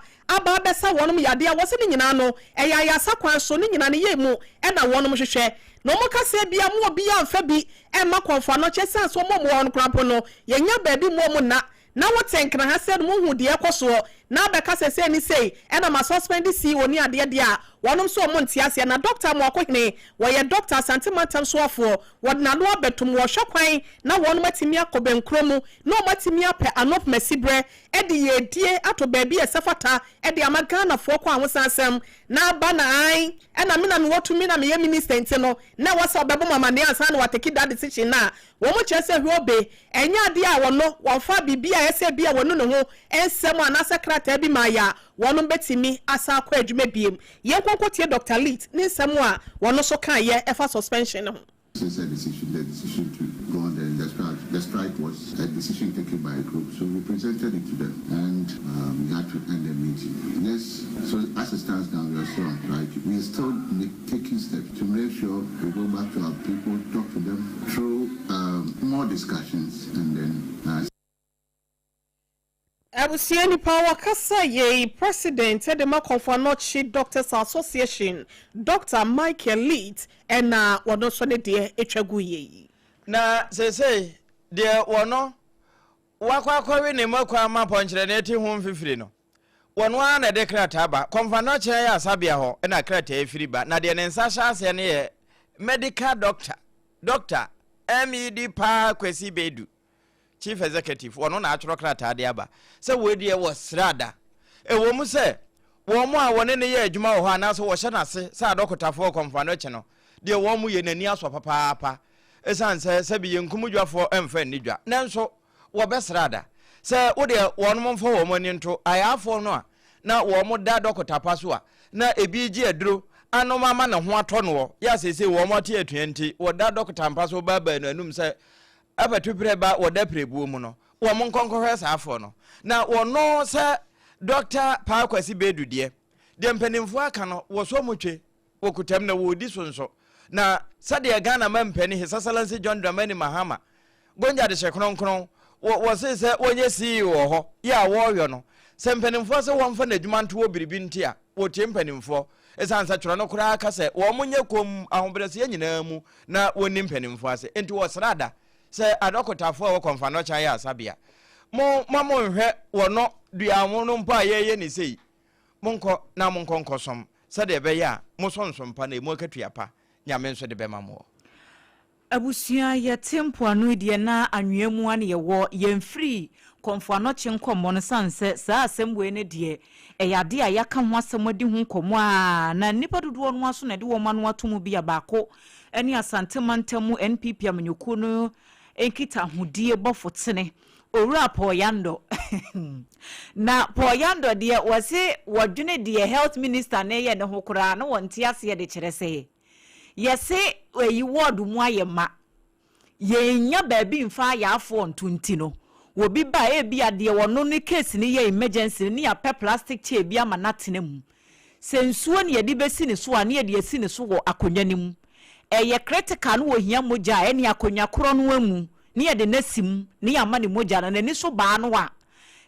besa wonum yade a wose ni nyina no eya ya sakwan so ni nyina ne ye mu e na wonum hwehwe no mo ka se bia mo obi ya mfa bi e ma konfo anochi sense mo mo won krampo no ye nya ba bi mo na wotenkna ha se mo hu de ekoso na be ka se ni sei e na ma suspend si oni ade de a wonum so mo ntiase na doctor mo akohene wo ye doctor santimantem so afo wodna no abetum wo hwekwan na wonum atimi akobenkro mu na o matimi ape anop masibre e de ye die ato ba bi esefata e de amagana fo kwa ahosansem na ba na ai e na me na me wotumi na me ye minister ntino na wasa obebo mama ne ansa na wateki that decision na wo mo chese hwobe enya ade a wono wonfa bibia ese bia wono ne ho ensem ana secretary bi maya wonum betimi asa akwa adwuma biem ye konkotie Dr. Leet ni nsem a wono so kan ye efa suspension ho. Since the decision to go on the strike was a decision taken by a group, so we presented it to them, and we had to end the meeting. Yes, so as it stands now, we are still on strike. We are still taking steps to make sure we go back to our people, talk to them through more discussions, and then. Abusiani Power Kasa ye President Edema Confanochi Doctors Association Dr. Michael Leet and wano so ne de etwagu ye na say de wono wakwa ne makwa ma ponchire ne ti ho mfifiri no wono a na de krata ba Confanochi ya asabia ho na krata efiri ba na de ne nsa hyase ne ye medical doctor MED pa kwesi bedu Chief Executive wono na atworo krata de aba se wedie wo srada e wo mu se wo mu a wone ne ye adwuma wo ho anaso wo hye na se sa adokotafo Confanochi no de wo mu ye nani aso papa esan se bi yenkumudwafo emfa nidwa nanso wo besrada se wo de wono mfo wo mu ni nto ayafo no a na wo mu da dokotapa so a na ebi gi aduro anoma ma na ho ato no ya sese wo mu ate atuanti wo da dokotapa so baba no anum se abatu preba wo da prebu mu no wo mu nkonkohwe saafo no na wo no se Dr. Pakwasi Bedu de mpanimfo aka no wo so mutwe wo kutam na wo di sonso na sade Ghana mampani His Excellency John Dramani Mahama gonja de hyekonkron wo se onye CEO ho ya wo hyo no se mpanimfo se wo mfa na adwuma nto wo biribi nti a wo tie mpanimfo esansa tworo no kura aka se wo munye kom ahobrese nyina mu na woni mpanimfo ase enti wo srada se adokotafo wo Confanochi ya asabia mo nhwe wo no duawo no mpa ye ni sei monko na monko nkosom se de be ya mo sonsompa na emu akatuapa nyame nso de be mamo abusia ye tempo anu de na anwemu ane ye wo yemfiri Confanochi nkomo no sanse saa asemwe ne de eyade a yaka ho asemadi hu nkomo a na nipa dodo no aso na de wo manu atomu bia baako eni asantemantemu NPP amanyuku no enkita hodie bofotene owura poyando na poyando de wase wadwene de health minister na ye ne hokura no wonte ase de kyerese yese eyi ward mu ayema yenya baabi mfa ya afo ntunti no wobi ba ebia de wono ne case ni ye emergency ni ya pe plastic chair bia ma natene mu sensuo ne ye de besi ne so a ne ye de esi ne so wo akonwa ne mu eye critical no wo hia moja ene akonwa koro no amu ni ye de nasim ni ya ma ne moja na ni so ba no a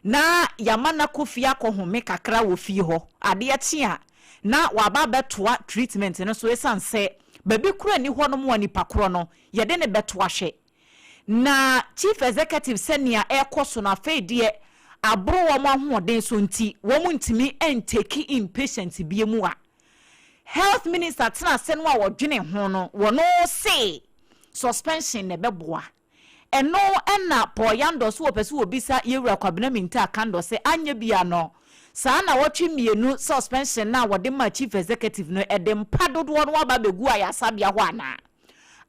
na ya ma na kofi akohome kakra wo fi ho ade achi a na waba betoa treatment no so esanse baby kura ni ho no mo ni pakro no ye de ne betoa hwe na chief executive senior ekoso na fedie abro wo mo ahoden so nti wo mu ntimi entake in patient biemu a health minister tena senwa wodwene ho no wono say suspension ne beboa eno na poyando so opese obisa yewura kwabena minta kando se anya bia no saa na wotwe mienu suspension na wode ma chief executive no edem padodo no aba begu ayasabia ho ana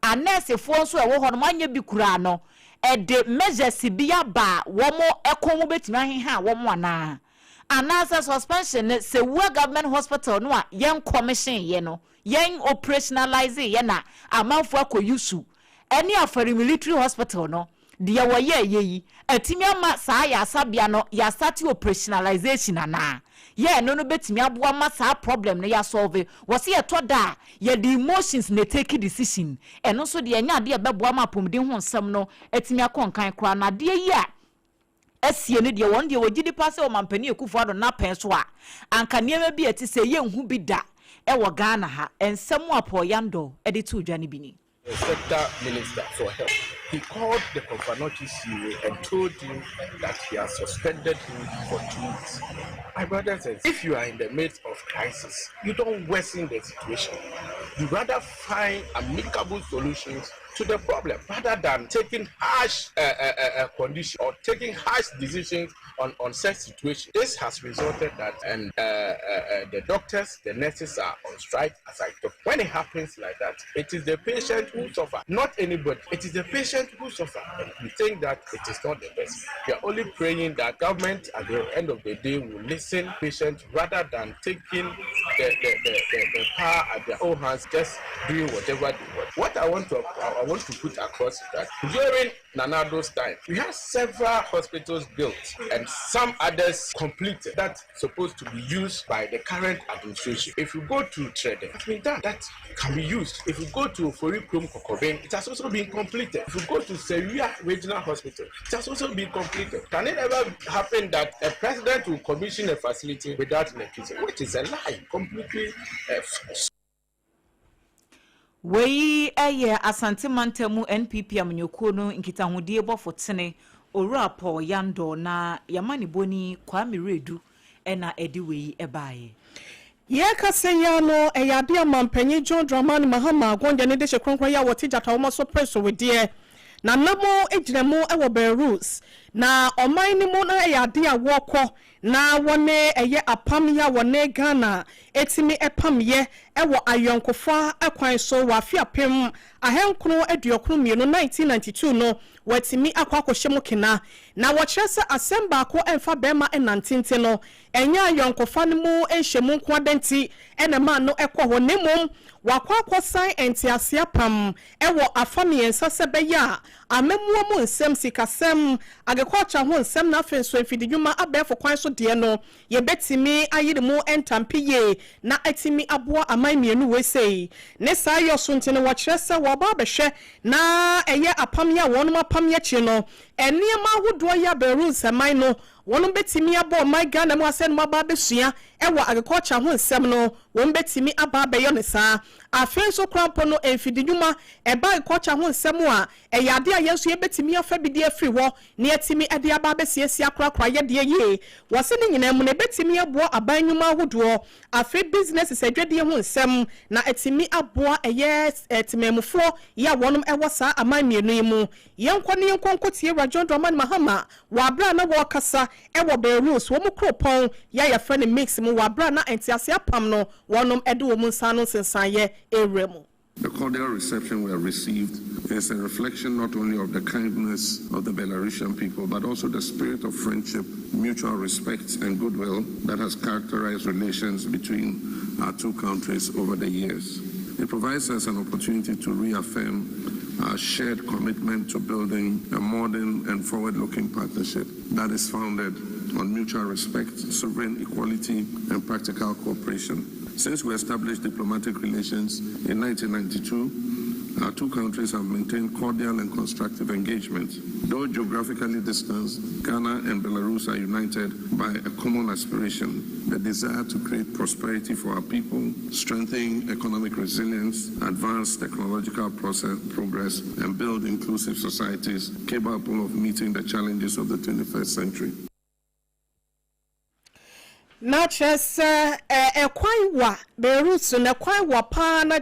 a nurse fo so e wo ho no manye bi kura no e de measures bi aba wo mo ekon wo betimi aheha wo mo ana anasa suspension se wo government hospital no a yen commission ye no yen operationalize ye na amanfo akoyusu eni afari military hospital no de wo ye atimi ama saa ya sabia no ya start operationalization ana ye no betimi aboa ma saa problem no ya solve wo se ye to da ye the emotions na take decision eno so de nya de beboa ma pomden ho nsem no atimi akonkan kra na de yi a esie ne de won de wogidi passe o mampani ekufu ado na pen so a anka niema bi ati se ye nhu bi da e wo Ghana ha ensem apo yando e de tu dwane bi ni Sector Minister for Health. He called the Confanochi CEO and told him that he has suspended him for 2 weeks. My brother says, if you are in the midst of crisis, you don't worsen the situation. You rather find amicable solutions to the problem rather than taking harsh conditions or taking harsh decisions on such situations. This has resulted that the doctors, the nurses are on strike as I talk. When it happens like that, it is the patient who suffers, not anybody. It is the patient who suffers. And we think that it is not the best. We are only praying that government at the end of the day will listen to patients rather than taking the power at their own hands, just doing whatever they want. What I want to put across is that during Nanado's time, we had several hospitals built and some others completed that's supposed to be used by the current administration. If you go to Trede, it's been done. That can be used. If you go to Forikrum Kokobeng, it has also been completed. If you go to Seria Regional Hospital, it has also been completed. Can it ever happen that a president will commission a facility without electricity? Which is a lie, completely false. Wei eye asante mantemu NPP amnyokuo no nkitahudie bofotene owura Paul Yando na yamani boni Kwame Redu ena edi wei ebaye ye kasenya no eyade amampanyi John Dramani Mahama agonja ne de hyekonkron ya wotijata wo so preso wedie na namo ejiremu ewo Belarus na oman ni mu na eyade awokọ na wone eye apam ya wone Ghana etimi epam ye ewo ayonkofa akwan so wafia pem ahenkro aduokro mienu 1992 no watimi akwakohyem kena na wokyerese asemba ko emfa bema enantinte no enya ayonkofa ne mu enhyemu nkwadenti enema no ekọ ho nemom wakwakosan entiasia pam ewo afami ensase beya amemuo mu nsem sikasem agekwacha ho nsem na afenso enfididwuma abefo kwan so de no yebetimi ayiremu entampiye na etimi aboa aman mienu wesei ne sayo suntene wokyerese wo ba behwe na eye apam ya wonum apam ya chi no eniema ahodo ya Belarus aman no wonum betimi abo my Ghana mu asen mu aba besua ewo agriculture ho nsem no won betimi aba beyo ne saa afenso krampo no enfididwuma eba agriculture ho nsem a eyade a yeso ye betimi afa bidi afri ho ne etimi ade aba besiesia krakra ye de ye wose ne nyina mu ne betimi abo abanyuma ahodo afi business adwade ho nsem na etimi abo eye etimemufo ya wonum ewo saa aman mienu mu yenkɔ ne yenkɔnkotie John Dramani Mahama wabra na wo kasa ewo Belarus wo mu kropon ya ya fa ne mix mu wabra na entiase apam no wonum ede wo mu nsa no sensan ye eremu. The cordial reception we have received is a reflection not only of the kindness of the Belarusian people, but also the spirit of friendship, mutual respect, and goodwill that has characterized relations between our two countries over the years. It provides us an opportunity to reaffirm our shared commitment to building a modern and forward-looking partnership that is founded on mutual respect, sovereign equality, and practical cooperation. Since we established diplomatic relations in 1992, our two countries have maintained cordial and constructive engagement. Though geographically distanced, Ghana and Belarus are united by a common aspiration, the desire to create prosperity for our people, strengthen economic resilience, advance technological progress, and build inclusive societies capable of meeting the challenges of the 21st century. Na chese ekwan wa Belarus na kwan wa pa na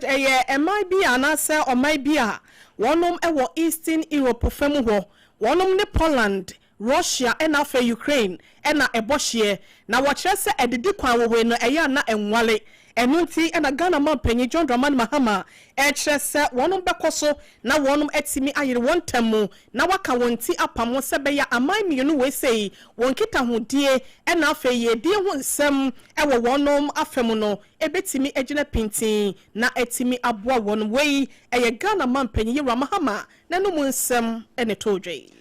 might be anase or might be a wonom ewo Eastern Europe femu ho wonom ne Poland Russia and afa Ukraine and na eboshe na wo chese edidi kwan wo no eya na enwale enunti ena Ghana man panyin John Dramani Mahama kyerɛ wɔnom bɛkɔ so na wɔnom atimi ayere wɔn tamu na waka wɔn ti apam wɔn sɛ bɛyɛ aman mmienu wei sei wɔn kita hodie ɛna afei yɛdie ho nsɛm ɛwɔ wɔnom afɛm no ebetimi agyina pintin na atimi aboa wɔn wei ɛyɛ Ghana man panyin Yewura Mahama na no mu nsɛm ɛne todwe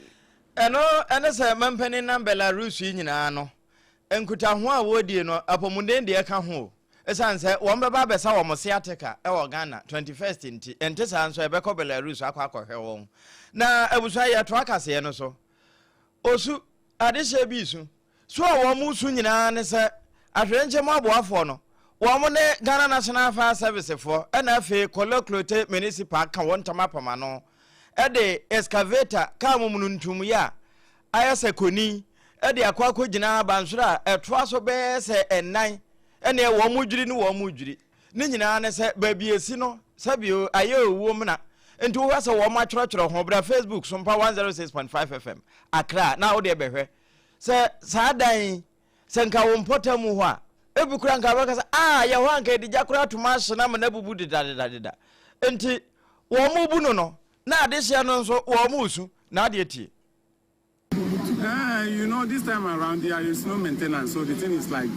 ɛno sɛ man panyin na Belarus yi nyinaa no enkuta ho a wodie no apomunden de ka ho esan sɛ wɔn bɛba bɛsa wɔn siateka ɛwɔ Ghana 21st nti ente san so ɛbɛkɔ Belarus akɔhwɛ wɔn na abusua yɛ to akase no so osu adehye bi su so wɔn mu su nyinaa ne sɛ ahwenche mu aboafo no wɔn ne Ghana National Fire Service for ɛna afei Koloklote Municipal ka wɔn tamapama no ɛde excavator ka mu ntum ya ayɛ koni ɛde akɔ gyina bansoro a ɛtoa so bɛɛ sɛ ɛnan ɛne wɔn mu dwiri ne wɔn mu dwiri ne nyinaa ne sɛ baabi esi no sɛbio ayɛ owuo mu na nti wo sɛ wɔn atwerɛtwerɛ ho bra Facebook SOMPA 106.5 FM Accra na wo de bɛhwɛ sɛ saa dan sɛ nka wo mpɔta mu ho a ebukura nka bɛka sɛ yɛ ho anka edigya kora toma hye na mana bubu deda nti wɔn mu bu no na adehye no nso wɔn mu su na ade tie. You know, this time around there is no maintenance, so the thing is like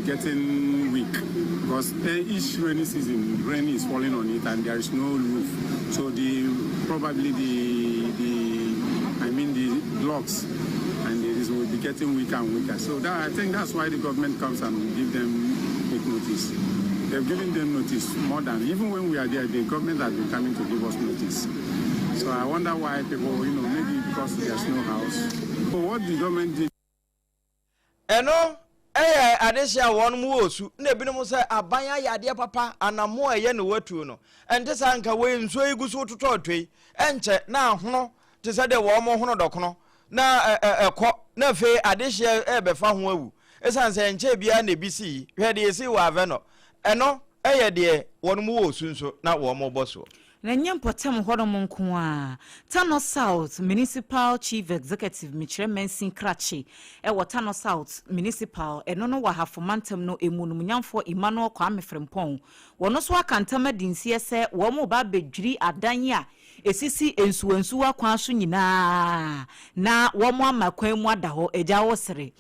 getting weak because each rainy season, rain is falling on it and there is no roof. So the blocks and it will be getting weaker and weaker. So that, I think that's why the government comes and give them quick notice. They've given them notice more than even when we are there. The government has been coming to give us notice. So I wonder why people, maybe because there's no house. So what the government did. Adesha one mu osu na ebinom say abanya yade papa anamo eye ne watu no ente sanka we nso igusu tototwe enche na hono te se de wo mo hono dokono na ekọ na fe adesha ebefa ho awu esan se enche bia na bisi hwe de esi wa aveno eno de won mu osu nso na wo mo boso na nyempotem hodom nko a Tano South Municipal Chief Executive Michremensin Krachi Tano South Municipal eno no wa hafomantem no emunumnyamfo Emmanuel Kwame Frempong wono so akantama dinsie se wo mo ba bedwiri adan a esisi ensuensu akwan so nyina na wo mo amakwan mu ada ho eja wo sere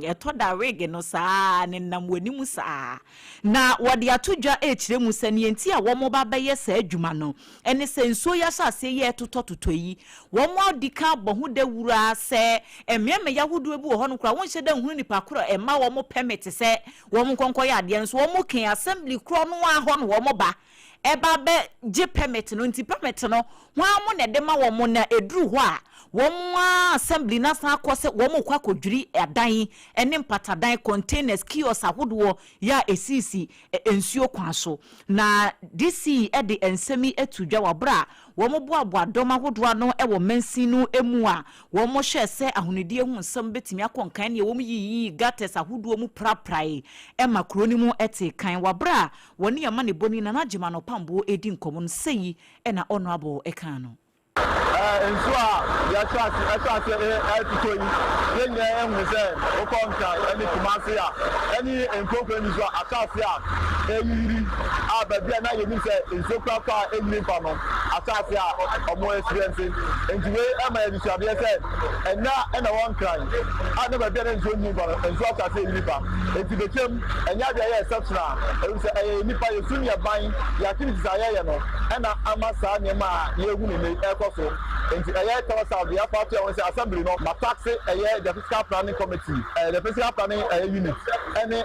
eto da rig no saa ne nam wanimu saa na wode atodwa ekiremu sane enti a wo mo ba beye saa adwuma no ene senso ya sase ye totototo yi wo mo adika bohu da wura se emieme yahudu ebu ho no kra won hye da hunu nipa kro ema wo mo permit se wo mo konko ya ade nso wo mo ken assembly kro no a ho no wo mo ba eba be je permit no nti permit no ho amo ne de ma wo mo na eduru ho a wo mo assembly na sa akose wo mo kwa kodwiri adan ene mpatadan containers kiosk ahodo ya esisi ensuo kwan so na DC de ensemi etudwa wabra wo mo boaboa dom ahodo no e wo mansinu emu a wo mo hwe se ahonidie hu nsam betimi akonkan ne wo mo yiyi gates ahodo mu praprae e makroni mu ete kan wabra woni yama ne boni na najima no pambo edi nkomo no sei e na honorable e kan no enso a ya chance tutoyi yenye ehun se o konka eni kumase a eni enkoko ni so atase a eyiri ababia na yemi se enso kwakwa eyiri pa no atase a omo experience entiwe ama ebi so abia se ena one crime ana babia na enso ni pa enso atase eyiri pa entibekem enya bia ye exceptional enso nipa yesunya ban ya activities ayeye no ena amasa nyema ye hu ne ekoso enti eye Tano South the party on say assembly no ma tax the fiscal planning committee the fiscal planning unit any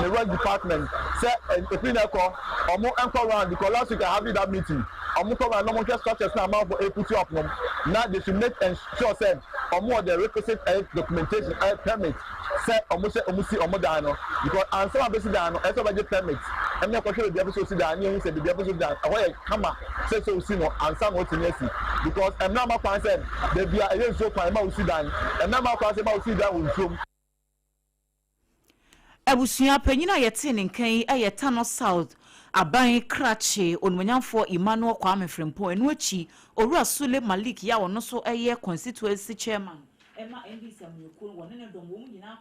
the work department say epineko omo enko round because last week I have that meeting omo come and no structures na amount for put up no now they should make sure say omo the requisite documentation permit say omo see omo dan no because and some basic dan no e so budget permit and me kwahwe the episode dan and you say the episode dan why kama say so see no and some what you because I'm not my concern they be a so far ma usidan and not my concern ma usidan untum abusua panyina yete ne nkan Tano South aban krache onmanyamfo Emmanuel Kwame Frempong enu achi Owura Sule Malik ya wono so constituency chairman ema NDC amyekuru wonene dom wo nyina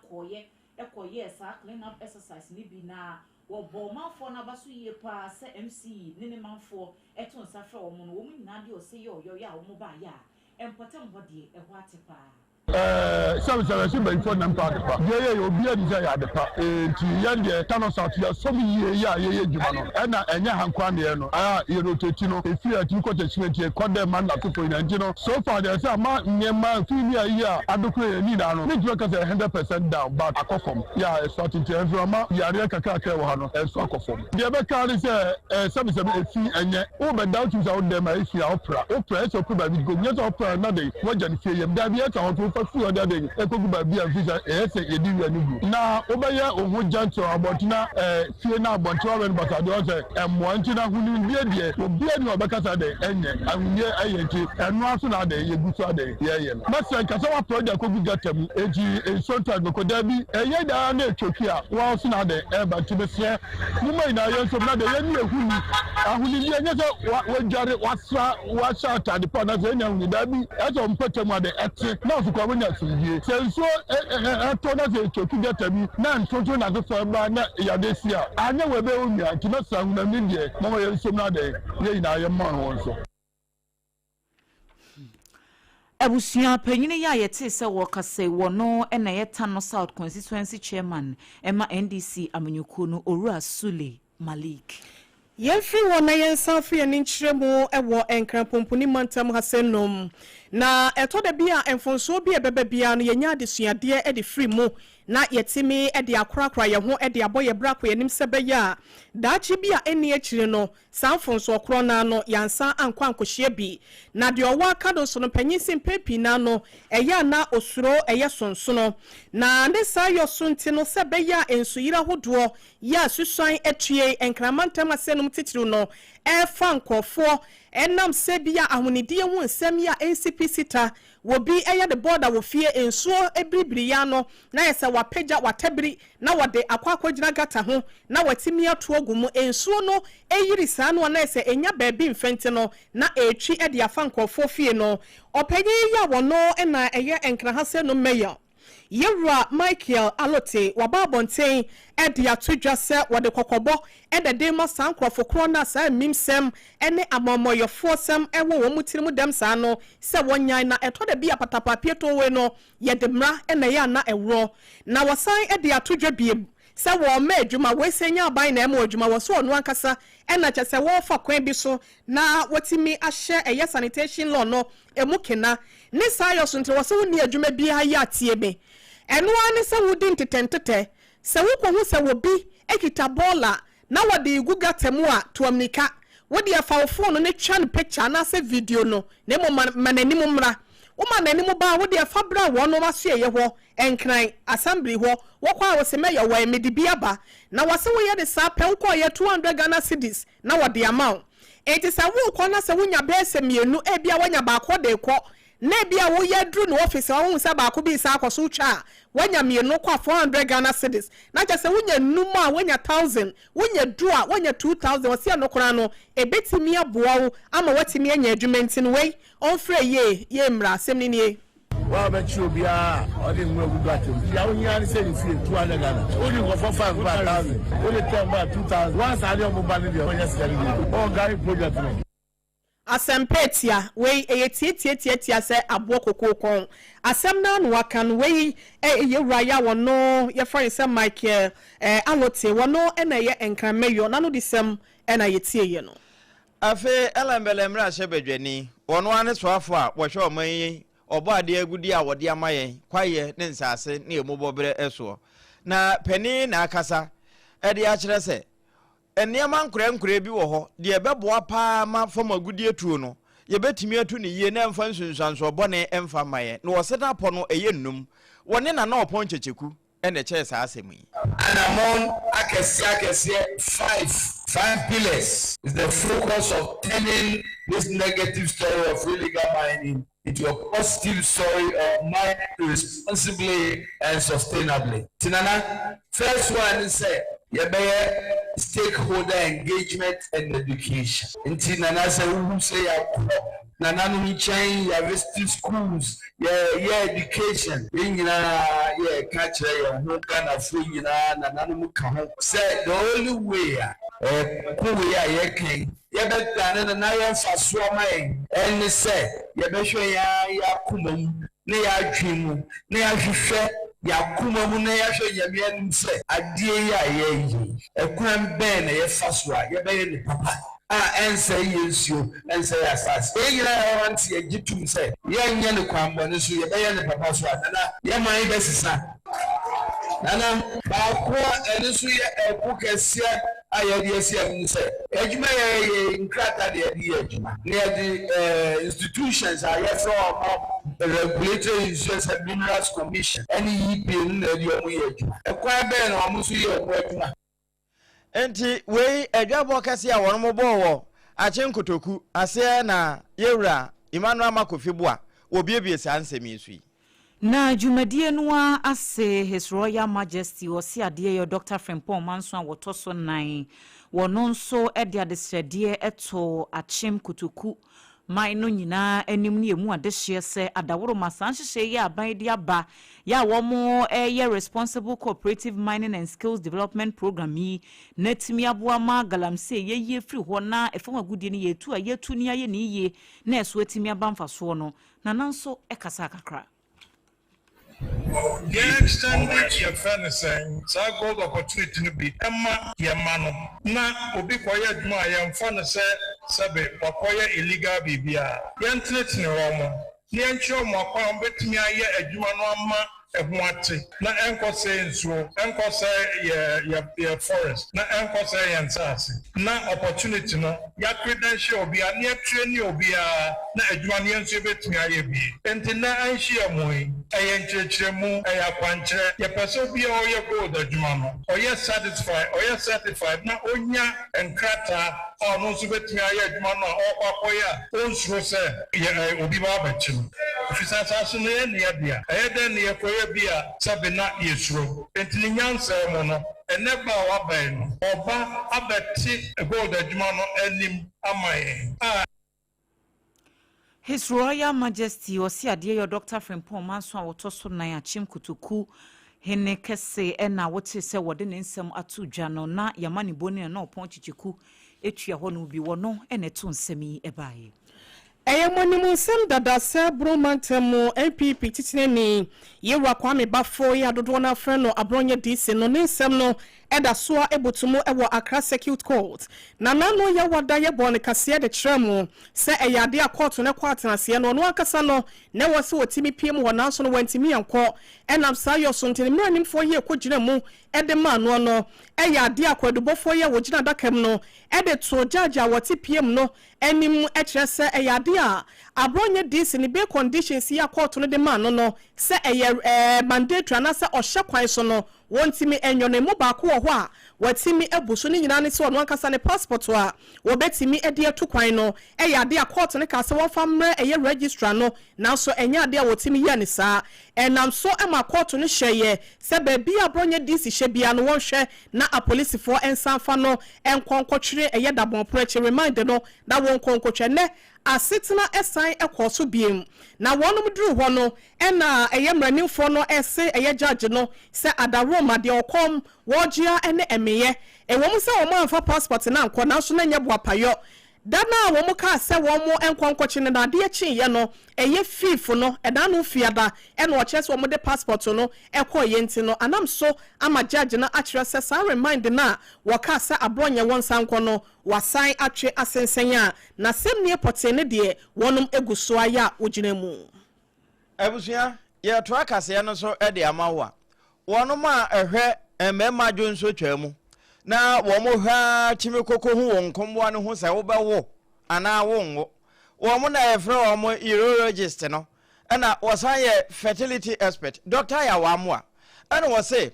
koye sa clean up exercise ni bi na wo bo manfo na baso yie pa se MC ne manfo eto nsafra wo mu no wo mu nyina de o se yo ya wo mu ba ya empotem body e ho atepa some before them part of yeah, you'll be a depa. Tiyan, Tanos out here, some year, Jumano, and Hanquaniano. You rotate, if you are two quarters, you call them man like to and so far there's a man near my female year. I don't play any down. Make work as 100% down, but I come yeah, starting to everyone, Yariaka, and so forth. The other card is some fee and yet, over down to out there, my opera, so probably go get opera another, what you say, and yet I'll fu other day e ko gba bia visa e se edi anu na obaye owo janto abotuna fie na abonto wen bakade o se emmo ntina hunu die obi ani obekasa de enye awuye ayenti enu aso na de yegusu ade ye no masa kasa wa project ko gugatam eji ensonta go da bi eye da na etwoki a wa so na de e ba tibese mu mai na ye so na de ye ni ehuni ahuni ni enye so wa jare wa sa ta de pa na ze nya huni da bi e so mpatem ade ete na so when you see, so I told us to get me, none to na the firm, Yadesia. I know where they will be, I cannot sound them in there, no, so now they are man also. Abusua panyine ya yete se wokase wono na yeta no South constituency chairman Emma NDC amanyuku no Owura Sule Malik. Yemfri wona yensa fri ani nkyeremu ewo enkrapompuni mantam hasenom na eto de bia enfonso bia bebe bia no yenya adesuade e de fri mu na yetimi e de akorakora ye ho e de aboye brako yenim sebe ya daachi bia eni akire no sanfonso okro na no yansa ankwa ankohye bi na de owa kado so no panyisim pepi na no eya na osuro eye sonsono na ne sayo sunti no sebe ya ensuyira hodo ya susuan etue enkramantam hasenom titiri no efa nkofo enam sebia ahunidie hu nsem ya NCPC ta wobi eya the border wo fie ensuo ebribiri ya no na yesa wapeja watebiri na wode akwakogina gata ho na watimi ato ogumu ensuo no eyiri saa no na yesa enya baabi mfente no na etwi e de afa nkofo fie no opanyi ya wono na eya enkrahase no meya Yewura Michael Alote wababonten edi atudwa se wode kokobo ede de ma sankrofo krona sa mimsem ene amomoyofo sem ewo wo mutirimu dem sa no se wonyan na eto de bia patapapie to we no ye de mra ene ya na ewro na wasan edi atudwa biem se wo ma adwuma we senya aban na ema adwuma wo so onu ankasa ena chese wo fa kwan bi so na watimi ahye eye sanitation law no emukena ne sayo so nte wo se woni adwuma bi ha ya tie be eno ani se wudi ntitentete se wo ko hu se wo bi ekita bola na wode iguga temu a tuamnika wode afa phone ne twa ne picture na se video no ne mo mananimu mra wo mananimu ba wode afa bra wo no maso ye ho enkran assembly ho wo kwa wo se meya wo emedibia ba na wase wo ye de sa pe wo ko ye 200 Ghana cedis na wode amount eti se wo ko na se wonya be se mienu e bia wonya ba ko de ko na bia wo yadru no office wo hunsa ba ko bi sa akoso twa wanya mienu kwa 400 Ghana cedis na je se wonya numu a wonya 1000 wonya dua wonya 2000 wose anokora no ebetimi aboa wo ama watimi anya adwumenti no wei onfre ye mra semni nie wa ba chi obia odi nwe gugu atem ya wonya ni se ni fie 200 Ghana odi go for 5000 odi 2000 once ali omo ne de wonya se ni o guy project no Asempetia we etietietitia se abo kokokon asem na no wakan we yewura ya wono ye friend se Michael Alote wono na ye enkrameyo na no disem na yetie ye no afe elambele mra shebedwani wono ane soafo a wo hwe oman obo ade agudi a wode amaye kwaye ne nsase ne emobobere eso na pani na akasa ede a kire se eniama nkure bi wo ho de ebeboa pa ma fam agudi etuo no ye betimi atu ne yie na emfa nsunsuanso bone emfa maye na wo seta po no eye nnum wone na na opon checheku ene che sa asemu yi anamon akese 5 pillars is the focus of turning this negative story of illegal mining into a positive story of mining responsibly and sustainably. Tinana, first one is stakeholder engagement and education. In Tinana, say na nanu chain ya visit schools ya education nyina ya catch ya ho kana fu nyina na nanu ka ho say the only way ko ya kan ya betane na ya faso mai en say ya behwe ya kumam na ya dwimu na ya hwehwe ya kumamu na ya hwe nyame anim say adie ya yi ekwan ben na ya faso ya be ni papa and say yes you and say as you want to get to say young yan kwambo so ye be papa so na ye man be sisa nana ba ko eni so ye eku kese ayade asiam say ejuma ye nkrata de ejuma near the institutions are from the regulatory institutions and minerals commission any epin na de omo ye ejuma ekwa be na omo so ye omo ejuma enti wei adwabo kase a won mo bo achenkotoku ase na yewra Emmanuel Makofibo a obiebie sansemi sui na jumadie noa ase His Royal Majesty osi ade yo Dr. Frimpong Manso a wotoso nan wono nso ede adesrede eto achem kotoku mai no nyina anim ne emu adehye se adaworo masanhye ya aban de aba ya womo ye responsible cooperative mining and skills development program yi natimi aboama galamse ye free ho na efom agudie ne yetu a yetu ne aye ne ye na eso atimi aba mfaso no na nanso ekasa kakra. The extended your fantasy, so gold opportunity to be Emma Yamano. Na obi koya duma yam fantasy sabe wakoya illegal bibia. Yantinet ni romo. Ni encho mwakwa mbetimi aye aduma no ama ehwate. Na enko say nsuo, enko say ye forest. Na enko say yansase. Na opportunity no ya credential obi a ne training obi a na aduma ne nso betimi aye bi. Enti na anhye amoy ayenchechemu ayakwanche ye person bi o ye gold aduma no o ye certified na onya enkrata ono nso betimi aye aduma no o kwakoya onsuro se ye obi ba bachim ofisasa so ne ne bia ayeden ne koya bia sabe na yesuro enti nyansa mo no eneba wa ban no oba abeti gold aduma no anim amaye His Royal Majesty osi ade yo Dr. Frimpong Manso a wotoso nan achem kotoku hene kese na wote se wode ne nsem atu dwa no na yamani boni na opon chichiku etua ho no bi wono ene to nsemi ebaye Eyemonimu nsem dada se bromantemu MPP titineni yewa kwame bafo ya dodo na freno abronye DC no ne nsem no eda soa ebotumu ewo Accra Circuit Court na nano ya wada ye bone kase de tremu se eyade a court ne kwatenase no no akasa no ne wose otimi piem wo nanso no wantimi yanko enam sayo so ntini mranimfo ye kogina mu ede ma no no eyade akwadubofo ye wo gina dakam no ede to jaja woti piem no enim ekrese eyade a abronye DC ni be conditions ya court no de ma no no se eye mandatory na se ohye kwan so no wontimi enyo ne mu ba ko ho a watimi ebuso ni nyina ne se ono ankasa ne passport a wobetimi ede atukwan no eyade a court ne ka se wo famre eye registrar no na so enya ade a wotimi ye ne saa enam so ema court no hyeye se ba bia bronye DC hye bia no wonhwe na a police for ensanfa no enkonkotwere eye dabon proche remind no da wonkonkotwe ne asetena esan ekoso biem na wonum duru ho no ena eyemranimfo no ese eye judge no se adaroma de okom wojia ene emeye ewom se wo manfa passport na anko na so na nya boapayo dana wo mu ka se wo mu enkonkwoche ne na de chi ye no eye fifo no eda no fiada ena o chese wo mu de passport no ekoye nti no anam so ama judge na akire se sa remind na wo ka se abronye won sanko no wasan atwe asensenya na semne potene de wonum eguso aya ogina mu abusua ye to akase ye no so e de amawa wonum a ehwe emema dwonso twamu na wo mo hwa timi koko hu won komboa no hu se wo bewo ana wonwo wo mo na efre wo mo urologist no na wasan ye fertility expert doctor ya wa mo a na wo se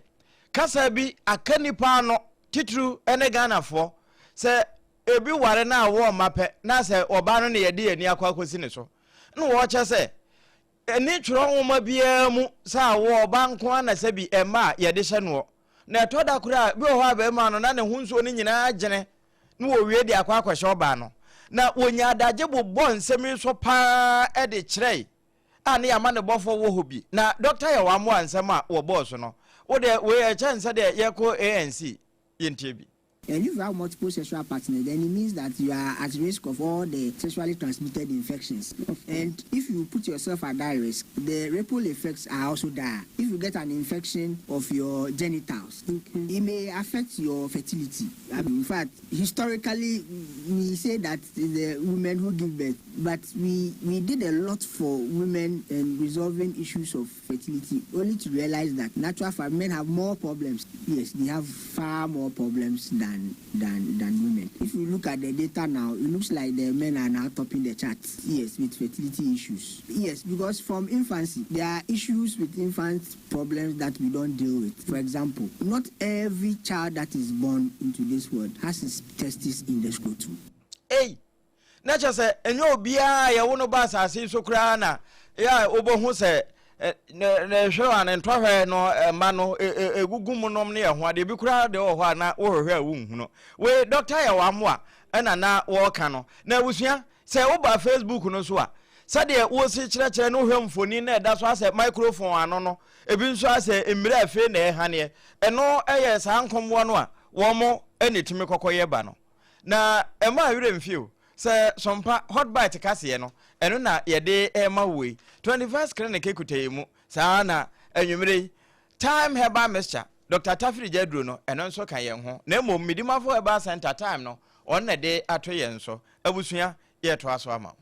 kasa bi akanipa no titru ene ganafo se ebi ware na wo mape na se oba no ne yede ani akwakosi ne so na wo che se eni tworo nwoma bia mu sa wo oba nko na se bi ema yede hye no na toda kura bi ho aba ma no na ne hunso ni nyina agene no wo wie de akwakohye oba no na wonya adagye bobɔ nsɛm so pa e de kyerɛ a ne yama ne bɔfo wo hobi na doctor ya wa mo ansɛm a wo bɔ so no wo de we a chance de ye ko ANC yentie bi. And if you have multiple sexual partners, then it means that you are at risk of all the sexually transmitted infections. And if you put yourself at that risk, the ripple effects are also there. If you get an infection of your genitals, it may affect your fertility. I mean, in fact, historically, we say that the women who give birth, but we did a lot for women in resolving issues of fertility, only to realize that natural men have more problems. Yes, they have far more problems than women. If you look at the data now, it looks like the men are now topping the charts. Yes, with fertility issues. Yes, because from infancy, there are issues with infant problems that we don't deal with. For example, not every child that is born into this world has his testes in the scrotum. Hey, na just say enyo bia ya wono ba asase so kra na ya obohu say ne hwe an ntwahwe no ma no egugum nom ne ho ade bi kura de ho na wo hwe a wonhu no we doctor ya wa mo a na wo ka no na busua se wo ba Facebook no so a sade wo si kyerɛkyerɛ no hwe mfoni na da so ase microphone ano no ebi nso ase emira afi na ehane eno eye sa nkomwo no a wo mo enetimi kokoye ba no na ema awire mfio se sompa hot bite kase no eno na yede ema we 21st clinic ekutemu saa na anwumre time heba mixture Dr. Tafiri Jadro no eno nso kan yen ho na emom midimafo heba center time no on na de ato yen so abusua ye to aso ama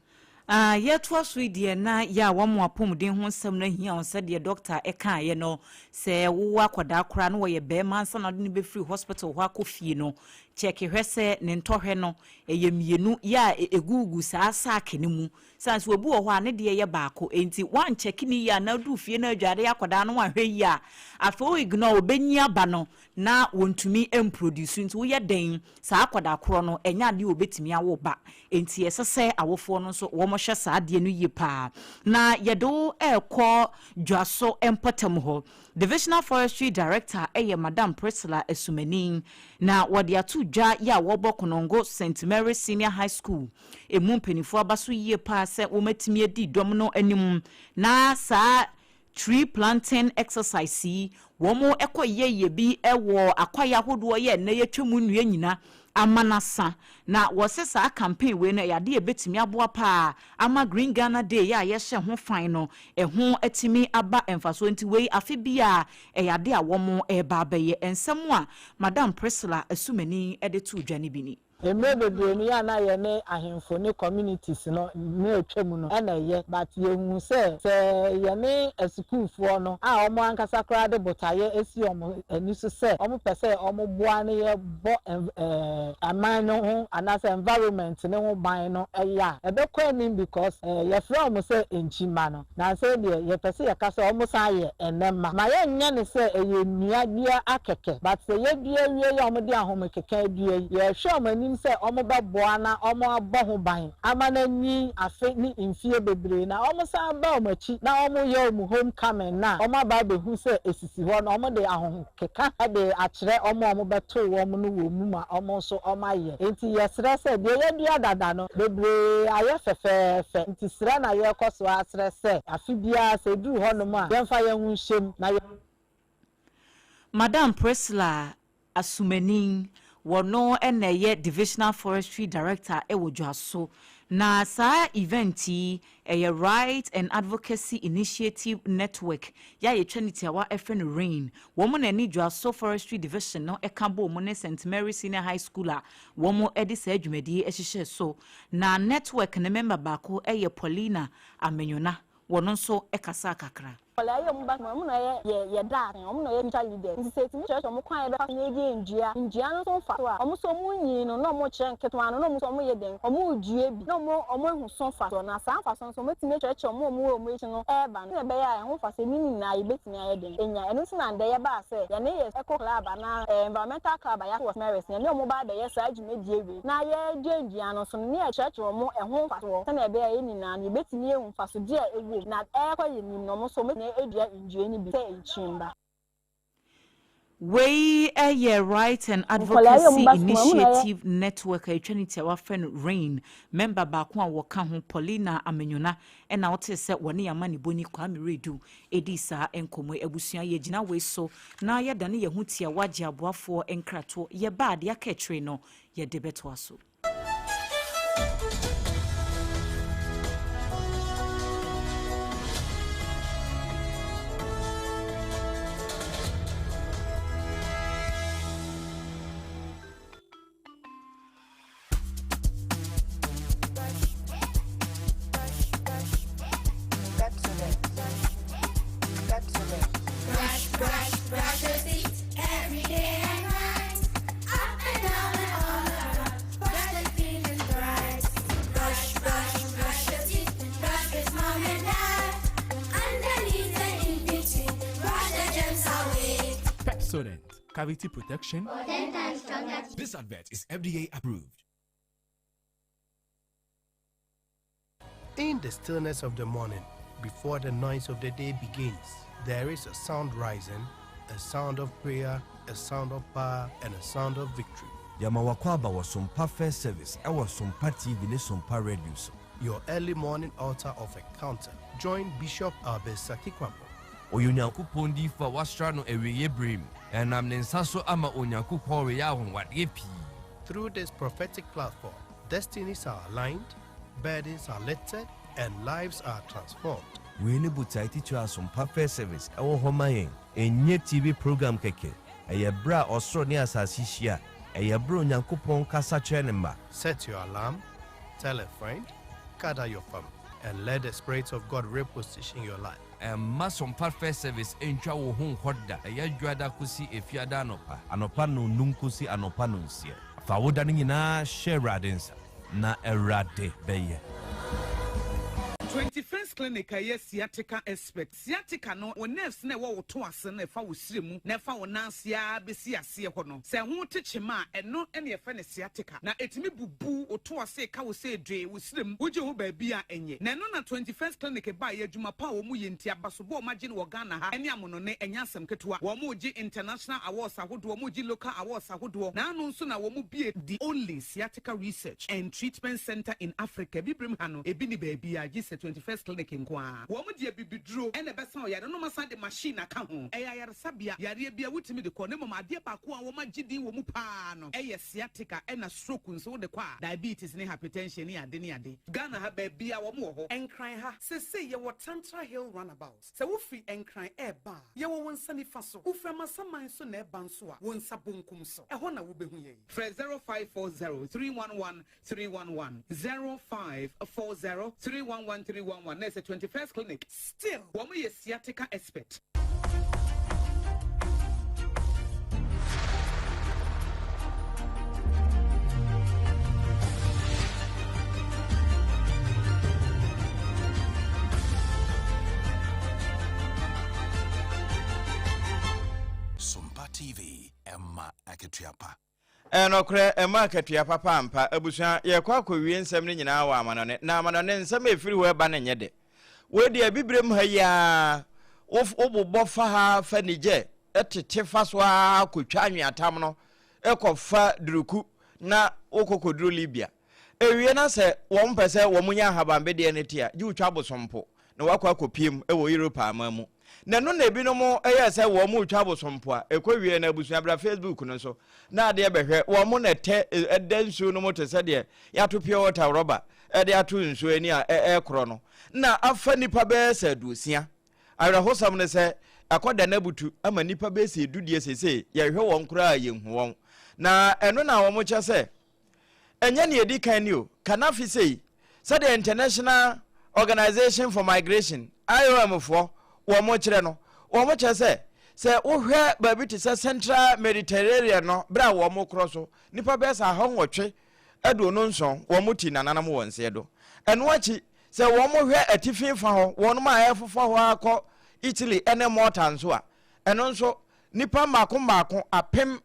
yet was we dear na ya one more pomden ho sem na hia on said the doctor e kan ye no se wo akwada kora no ye be man sa na de be free hospital ho akofie no check hwese ne ntohwe no eyemienu ya egugu sa saake ne mu sans we bu ho a ne de ye baako enti wan check ni ya na du fie na adware akwada no ahwe yi a afo ignore obenyi aba no na wontumi emproduce nti wo ye den sa akwada koro no enya de obetimi awo ba enti esese awofo no so wo mo hwe sa de no yi pa na yedo ekọ dwaso empatam ho Divisional Forestry Director Madam Priscilla Esumeni na wadi atu dwa ya wobo konongo St. Mary's Senior High School emu mpenifo abaso yie pa se wo matimi edi dom no anim na sa tree planting exercise wo mo ekoye bi ewo akwaya hodo ye na yetwemu nnua nyina amanasa na wosesa campaign we na yade ebetimi aboa pa ama Green Ghana Day ya yehye ho fan no eho atimi aba emfaso nti we afi bia yade a wo mo eba abaye ensem a Madam Priscilla Esumeni ede tu dwane bini Emebe ni ya na ye ne ahemfo ne communities no ne atwam no na ye but ye hu se ye ne schoolfo no a omo ankasa kra de botaye esi omo ani so se omo pese omo boa ne ye bo aman no ho anasa environment ne ho ban no ya ebekọ ni because ye from se enchima no na se de ye pese ye kasa omo sa ye enema ma ye nya ne se ye nua bia akeke but se ye bia wie ye omo de ahom keke bia ye hwe omo se omo beboa na omo aboho ban amana ni afe ni infie bebre na omo sa ba omachi na omo ye omo homecoming na omo ba be hu se esisi ho na omo de ahon keka de akire omo beto omo no wo mu ma omo so omo aye enti ye sere se de ye bia dada no bebre aye fefefe enti sere na ye koso asere se afi bia se du ho no ma ye fa ye hu shem na Madam Priscilla Esumeni wono eneye Divisional Forestry Director ewodwaso na sa eventi Right and Advocacy Initiative Network ya yetwaniti awa FN Rain womo na ni dwaso Forestry Division no ekabo mo ne St. Mary Senior High School a womo edi sa adwumadi ehihye so na network ne member bako Paulina Amenyona wono nso ekasa kakra Ola ye mba mo na ye da o mo na ye mutual leader nti se timi church o mo kwan be fa ye njia no so fa so a o mo so mo yin no mo kire nketwa no mo so mo ye den o mo due bi no mo o mo hu so fa so na sa fa so mo timi church o mo echi no e ba no be ya ho fa se ni na ye betimi aye den enya eno si na nda ye ba se ye ne ye eco club na environmental club ya was Mary's ne mo ba be ye sa adwumadi ewe na ye njia no so ne church o mo ho fa so na be ya ni na ye betimi ehu fa so dia ewe na e kwa ye ni no mo so edua injue ni bi se enchimba We a right and advocacy initiative network a trinity our friend Rain member back one waka ho Paulina Amenyona and now te say woni amani boni Kwame Redu edisa enkomo ebusua ye gina we so na ya dane ye hutia waje aboafo enkrato ye bad ya ketre no ye debeto aso. Cavity protection. This advert is FDA approved. In the stillness of the morning, before the noise of the day begins, there is a sound rising, a sound of prayer, a sound of power, and a sound of victory. Yamawakwaba was SOMPA First Service. I was SOMPA TV, SOMPA Radio. Your early morning altar of encounter. Join Bishop Albert Kwabo. Oyunyankupon di fa wasra no eweye brim enam ne nsaso ama onyankupon we ya honwade pi. Through this prophetic platform, destinies are aligned, burdens are lifted, and lives are transformed. We ne butai teacher SOMPA First Service ewo homayen enye TV program keke eye bra osro ne asasi hia eye bra onyankupon kasa chenema. Set your alarm, tell a friend, gather your family, and let the spirits of God reposition your life. SOMPA First Service entwa wo hu hoda eya dwada kusi efiada anopa no nunkusi anopa no nsie fa woda nyina share radensa na erade beye 21st clinic aye sciatica expert sciatica no wo nerves na wo to ase na fa wo siremu na fa wo nansia besi ase ho no se ho techema eno ene ye fa ne sciatica na etimi bubu wo to ase ka wo se dwe wo siremu wo je ho ba bia enye na no na 21st clinic ba ye adwuma pa wo mu ye ntia baso bo ma je ne wo Ghana ha ene amono ne enya asem ketewa wo mu je international awards ahodo wo mu je local awards ahodo na anu nso na wo mu bie the only sciatica research and treatment center in Africa bibrim ha no ebi ni ba bia je 21st clinic nkwa wo mu de bibidro ene besa o yare no masa de machine aka ho eya yare sabia yare bia wutimi de kɔ ne mama ade ba ko a wo magidi wo mu pa no eye sciatica ena stroke nso de kwa diabetes ne hypertension ne ade Ghana ha ba bia wo mu ho enkran ha se ye wo Tantra Hill runabout se wo fi enkran eba ye wo wonsa ni fa so wo frama saman so na eba nso a wonsa bonkum so e ho na wo behu ye 0540 311 0540 311 There's a 21st clinic. Still, woman is sciatica expert. SOMPA TV, Emma Aketiapa. Okre market ya papa ampa abusuan ye kwa wie nsem ne nyina wa amanone na amanone nsem efiri we ba na nyede we de bibrem ha ya obobɔ fa ha fa nije etete fa so akotwa anweatam no ekofa druku na okokodro Libya ewie na se wo mpese wo munya habambe de ne tia ji utwa bosompo na wakwa akopiem ewo Europe amamu na no na ebinom eye se wo mu utwa bosompo a ekwawie na abusuan bra Facebook no so na ade behwe wo mu na te edansu no moto se de ya to pure water rubber e de ato nsu ani a ekro no na afa nipa be se duosia awra hosam ne se akoda na butu ama nipa be se dudie sese ye hwe won kura ye hu won na eno na wo mo che se enye ne edi kan ni o kanafi sei se the International Organization for Migration IOM for wo mo kire no wo mo che se wo hwe ba bi te se Central Mediterranean no bra wo mo kro so nipa be sa ha nwotwe edo no nson wo mo ti nananam won se do eno achi se wo mo hwe atifin fa ho won ma ayefofo ho akọ Italy ene Malta nso a eno nso nipa mako apem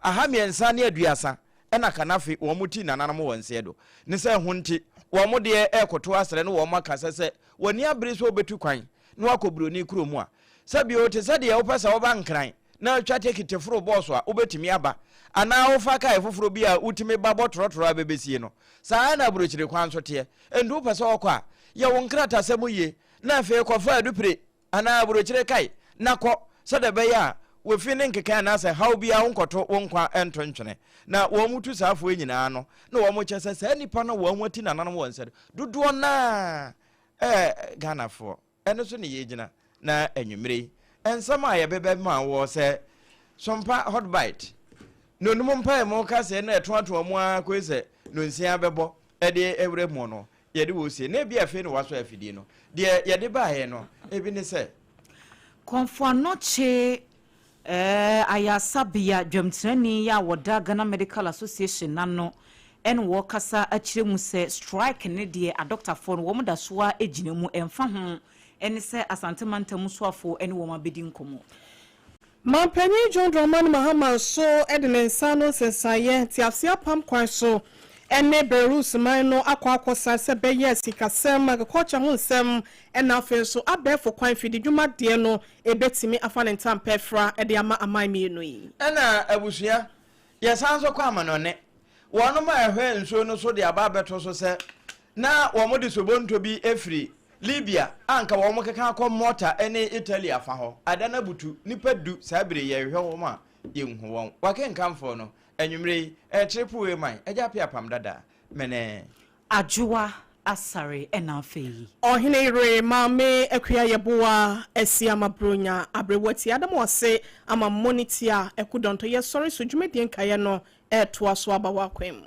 ahamiensa ne aduasa ena kanafi wo mo ti nananam won se do ne se ho nti wo mo de ekoto asere no wo mo akasa se woni abere so obetu kwan no akoburo ni kromu a sabi o te se de wo pesa wo ba nkran na twa take tefuro boss a obetimi aba ana wo fa kai foforo bi a utimi ba botrotro abebesie no saa na burochire kwan so te endu pese okwa ye won krata semuye na fe kofa adupre ana burochire kai nakọ sada be ya we finin keka na say how bia wonkoto wonkwa entontwene na wo mutu saafo nyina no na wo mo chese sa nipa no wo nwati nanan wo nsere dodo na Ghana fo eno so ne yegina na anwumre ensama ye bebe ma wo se sompa hot bite no num mpa mo ka se na etoato mo akoise no nsia bebo de ewre mo no ye de wo se na bia fe no waso afidie no de ye de ba he no ebi ne se Konfanoche ayasabia dwamtrani ya woda Ghana Medical Association nano en wo kasa akire mu se strike ne de a doctor for wo da soa ejine mu emfa ho en se asante mantam soafo en wo mabedi nkomo Mampani John Dramani Mahama so edensano sensaye ti ASIAPAM kwan so ene Berus Maino akwa se beye sikasem agriculture ho nsem ena afen so abefo kwan fidi dwuma de no ebetimi afanentam pefra e de ama amami no yi ena abusua yesan so kwa amanone wono ma ehwe nso no so de aba beto so se na wo mo de sobonto bi efri Libya anka wo mo keka akọ mota ene Italy afa ho adana butu nipa du sabire ye hwe wo ma yenhu won wake nkamfo no anwumre triple we man APAM DADAA mene ADWOA ASARE enafe OHENEYERE MAAME YEBOAH ASIAMAH bronya abrewati Adamu se ama monitia ekudonto ye sorry so dwumedie nkaye no toaso abawa kwem